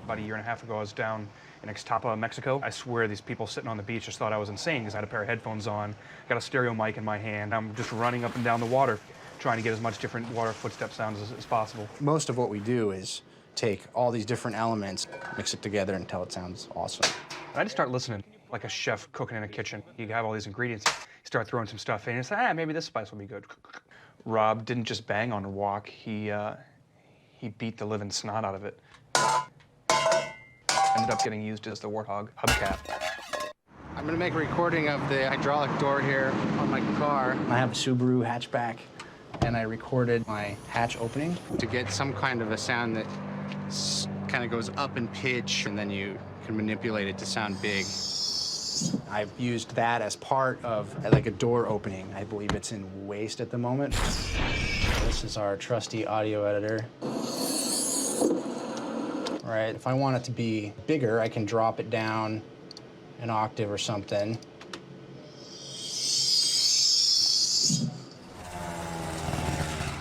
About a year and a half ago, I was down in Ixtapa, Mexico. I swear these people sitting on the beach just thought I was insane because I had a pair of headphones on, got a stereo mic in my hand. I'm just running up and down the water, trying to get as much different water footstep sounds as possible. Most of what we do is take all these different elements, mix it together until it sounds awesome. I just start listening like a chef cooking in a kitchen. You have all these ingredients, you start throwing some stuff in, and say, maybe this spice will be good. Rob didn't just bang on a wok, he beat the living snot out of it. Ended up getting used as the Warthog hubcap. I'm gonna make a recording of the hydraulic door here on my car. I have a Subaru hatchback, and I recorded my hatch opening to get some kind of a sound that kind of goes up in pitch, and then you can manipulate it to sound big. I've used that as part of like a door opening. I believe it's in waste at the moment. This is our trusty audio editor. All right, if I want it to be bigger, I can drop it down an octave or something.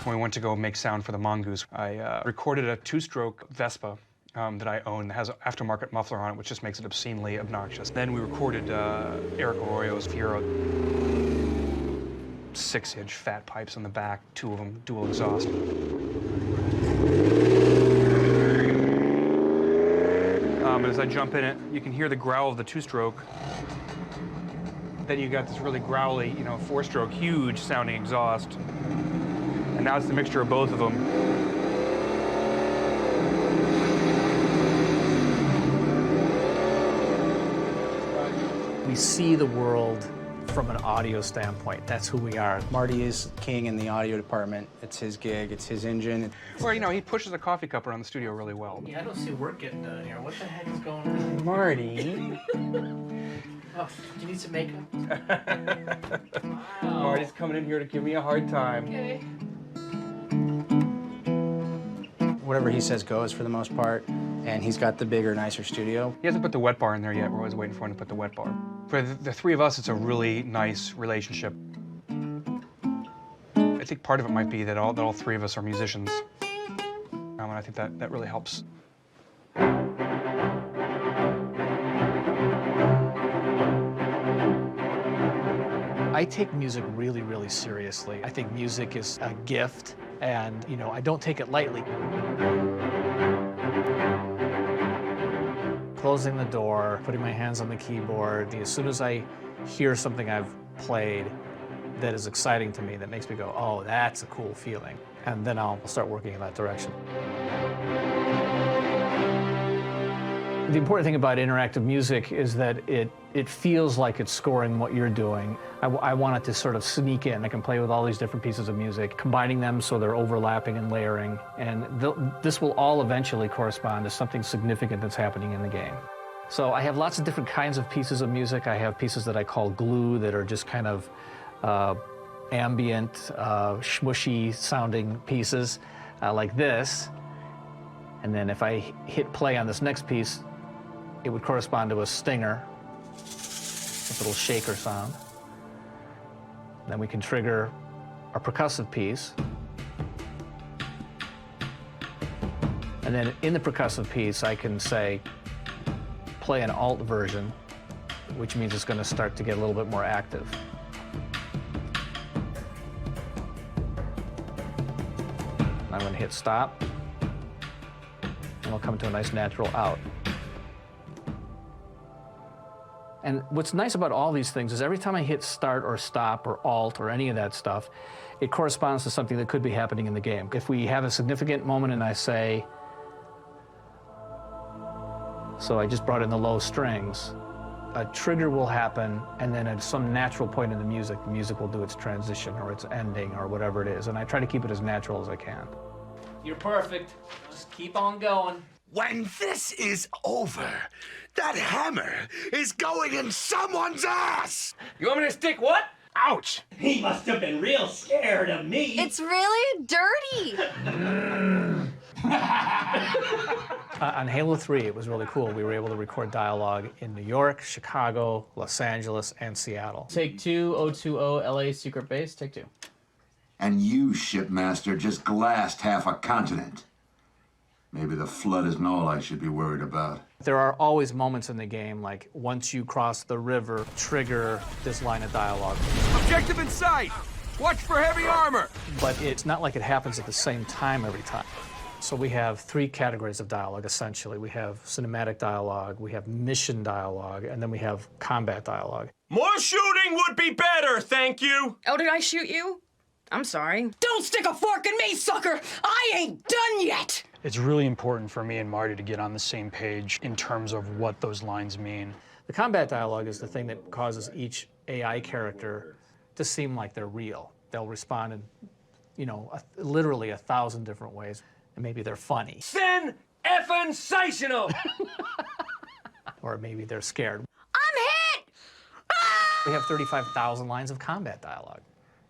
When we went to go make sound for the Mongoose, I recorded a two-stroke Vespa that I own that has an aftermarket muffler on it, which just makes it obscenely obnoxious. Then we recorded Eric Arroyo's Fiero. 6-inch fat pipes on the back, 2 of them dual exhaust. As I jump in it, you can hear the growl of the two-stroke. Then you got this really growly, 4-stroke, huge sounding exhaust. And now it's the mixture of both of them. We see the world from an audio standpoint. That's who we are. Marty is king in the audio department. It's his gig, it's his engine. Or, he pushes a coffee cup around the studio really well. Yeah, I don't see work getting done here. What the heck is going on? Marty. Oh, do you need some makeup? Wow. Marty's coming in here to give me a hard time. Okay. Whatever he says goes for the most part, and he's got the bigger, nicer studio. He hasn't put the wet bar in there yet. We're always waiting for him to put the wet bar. For the three of us, it's a really nice relationship. I think part of it might be that all three of us are musicians. And I think that really helps. I take music really, really seriously. I think music is a gift, and I don't take it lightly. Closing the door, putting my hands on the keyboard, as soon as I hear something I've played that is exciting to me, that makes me go, oh, that's a cool feeling. And then I'll start working in that direction. The important thing about interactive music is that it feels like it's scoring what you're doing. I want it to sort of sneak in. I can play with all these different pieces of music, combining them so they're overlapping and layering. And this will all eventually correspond to something significant that's happening in the game. So I have lots of different kinds of pieces of music. I have pieces that I call glue that are just kind of ambient, smushy sounding pieces like this. And then if I hit play on this next piece, it would correspond to a stinger, a little shaker sound. Then we can trigger our percussive piece. And then in the percussive piece, I can say, play an alt version, which means it's going to start to get a little bit more active. I'm going to hit stop, and we'll come to a nice natural out. And what's nice about all these things is every time I hit start or stop or alt or any of that stuff, it corresponds to something that could be happening in the game. If we have a significant moment and I say, so I just brought in the low strings, a trigger will happen, and then at some natural point in the music will do its transition or its ending or whatever it is. And I try to keep it as natural as I can. You're perfect. Just keep on going. When this is over, that hammer is going in someone's ass! You want me to stick what? Ouch! He must have been real scared of me. It's really dirty. On Halo 3, it was really cool. We were able to record dialogue in New York, Chicago, Los Angeles, and Seattle. Take 2, 020 LA secret base, take 2. And you, shipmaster, just glassed half a continent. Maybe the flood isn't all I should be worried about. There are always moments in the game, like once you cross the river, trigger this line of dialogue. Objective in sight! Watch for heavy armor! But it's not like it happens at the same time every time. So we have 3 categories of dialogue, essentially. We have cinematic dialogue, we have mission dialogue, and then we have combat dialogue. More shooting would be better, thank you! Oh, did I shoot you? I'm sorry. Don't stick a fork in me, sucker! I ain't done yet! It's really important for me and Marty to get on the same page in terms of what those lines mean. The combat dialogue is the thing that causes each AI character to seem like they're real. They'll respond in, literally 1,000 different ways. And maybe they're funny. Sen effensational! Or maybe they're scared. I'm hit! We have 35,000 lines of combat dialogue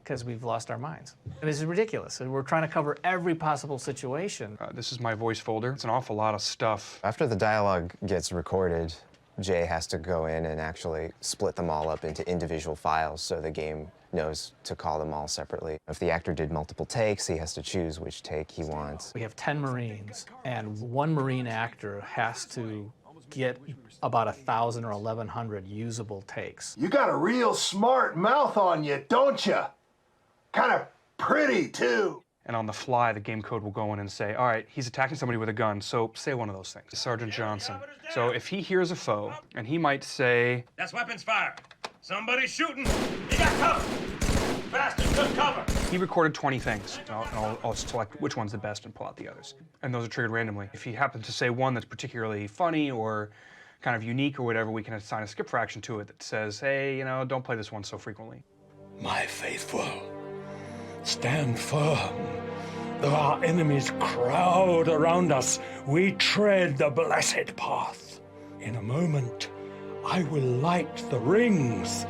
because we've lost our minds. And this is ridiculous. And we're trying to cover every possible situation. This is my voice folder. It's an awful lot of stuff. After the dialogue gets recorded, Jay has to go in and actually split them all up into individual files so the game knows to call them all separately. If the actor did multiple takes, he has to choose which take he wants. We have 10 Marines, and one Marine actor has to get about 1,000 or 1,100 usable takes. You got a real smart mouth on you, don't you? Kind of pretty, too. And on the fly, the game code will go in and say, all right, he's attacking somebody with a gun, so say one of those things. Sergeant Johnson. So if he hears a foe, and he might say, That's weapons fire. Somebody's shooting. You got cover. Faster, took cover. He recorded 20 things. I'll select which one's the best and pull out the others. And those are triggered randomly. If he happens to say one that's particularly funny or kind of unique or whatever, we can assign a skip fraction to it that says, hey, don't play this one so frequently. My faithful, stand firm. Though our enemies crowd around us, we tread the blessed path. In a moment, I will light the rings,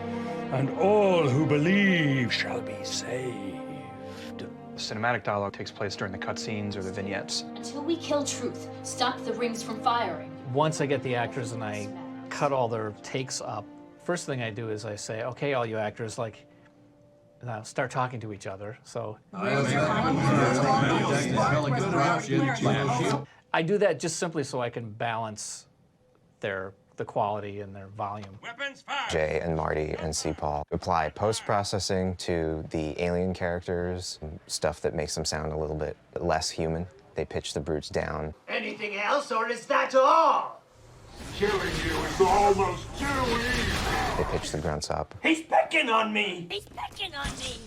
and all who believe shall be saved. Cinematic dialogue takes place during the cutscenes or the vignettes. Until we kill Truth, stop the rings from firing. Once I get the actors and I cut all their takes up, first thing I do is I say, okay, all you actors, now start talking to each other. So I do that just simply so I can balance the quality and their volume. Jay and Marty and C-Paul apply post-processing to the alien characters, stuff that makes them sound a little bit less human. They pitch the brutes down. Anything else, or is that all? Killing you is almost too easy. They pitch the grunts up. He's pecking on me. He's pecking on me.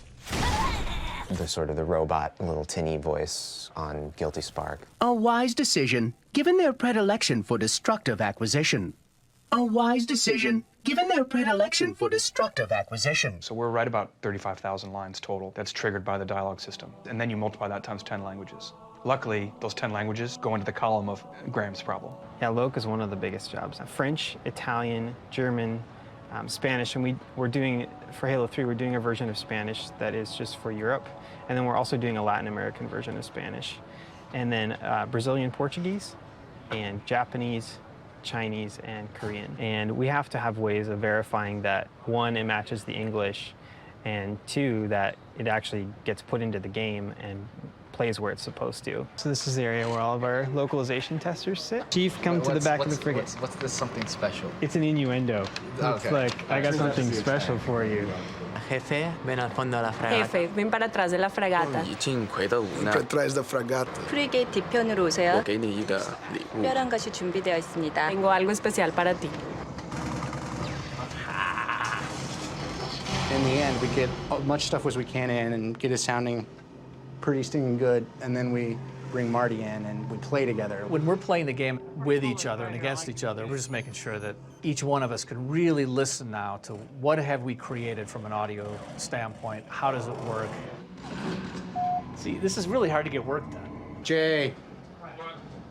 The sort of the robot little tinny voice on Guilty Spark. A wise decision, given their predilection for destructive acquisition. A wise decision, given their predilection for destructive acquisition. So we're right about 35,000 lines total that's triggered by the dialogue system. And then you multiply that times 10 languages. Luckily, those 10 languages go into the column of Graham's problem. Yeah, Loc is one of the biggest jobs. French, Italian, German, Spanish, and we're doing, for Halo 3, we're doing a version of Spanish that is just for Europe, and then we're also doing a Latin American version of Spanish. And then Brazilian Portuguese, and Japanese, Chinese, and Korean. And we have to have ways of verifying that, one, it matches the English, and two, that it actually gets put into the game and plays where it's supposed to. So this is the area where all of our localization testers sit. Chief, come to the back of the frigate. What's this something special? It's an innuendo. Okay. It's like, I got something special for you. Jefe, ven al fondo de la fragata. Jefe, ven para atrás de la fragata. Atrás de fragata. 프리게이트 뒤편으로 오세요. 특별한 것이 준비되어 있습니다. Tengo algo especial para ti. In the end, we get as much stuff as we can in and get it sounding pretty stinging good, and then we bring Marty in and we play together. When we're playing the game with each other and against each other, we're just making sure that each one of us can really listen now to what have we created from an audio standpoint, how does it work. See, this is really hard to get work done. Jay,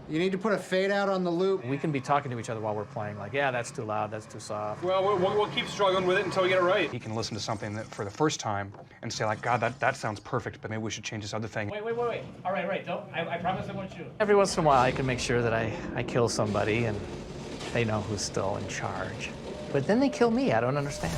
you need to put a fade out on the loop. We can be talking to each other while we're playing, like, yeah, that's too loud, that's too soft. Well, we'll keep struggling with it until we get it right. He can listen to something that for the first time and say, like, God, that sounds perfect, but maybe we should change this other thing. Wait. All right. Don't. I promise I won't shoot. Every once in a while, I can make sure that I kill somebody and they know who's still in charge. But then they kill me, I don't understand.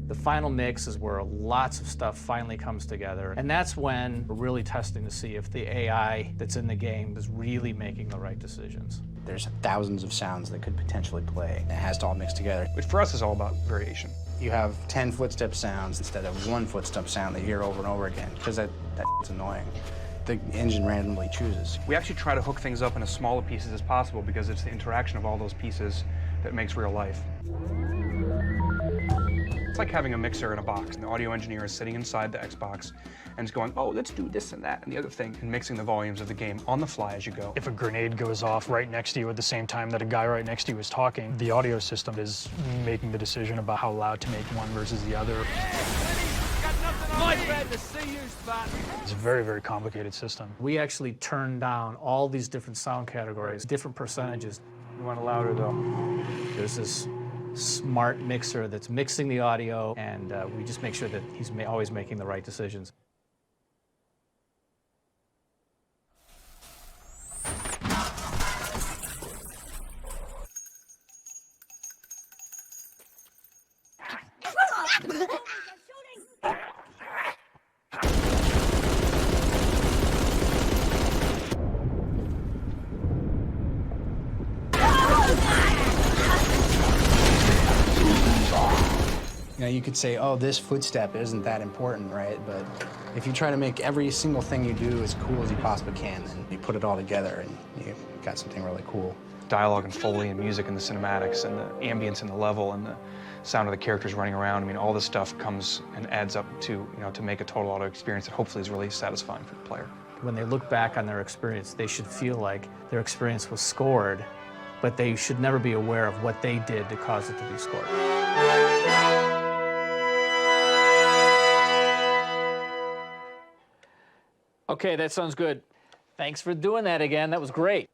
The final mix is where lots of stuff finally comes together, and that's when we're really testing to see if the AI that's in the game is really making the right decisions. There's thousands of sounds that could potentially play. It has to all mix together. Which for us is all about variation. You have 10 footstep sounds instead of one footstep sound that you hear over and over again, because that's annoying. The engine randomly chooses. We actually try to hook things up in as small pieces as possible because it's the interaction of all those pieces that makes real life. It's like having a mixer in a box, and the audio engineer is sitting inside the Xbox and is going, oh, let's do this and that and the other thing, and mixing the volumes of the game on the fly as you go. If a grenade goes off right next to you at the same time that a guy right next to you is talking, the audio system is making the decision about how loud to make one versus the other. It's a very, very complicated system. We actually turn down all these different sound categories, different percentages. You want it louder, though. There's this smart mixer that's mixing the audio, and we just make sure that he's always making the right decisions. You know, you could say, oh, this footstep isn't that important, right? But if you try to make every single thing you do as cool as you possibly can, then you put it all together and you've got something really cool. Dialogue and Foley and music and the cinematics and the ambience and the level and the sound of the characters running around. I mean, all this stuff comes and adds up to, you know, to make a total audio experience that hopefully is really satisfying for the player. When they look back on their experience, they should feel like their experience was scored, but they should never be aware of what they did to cause it to be scored. Okay, that sounds good. Thanks for doing that again. That was great.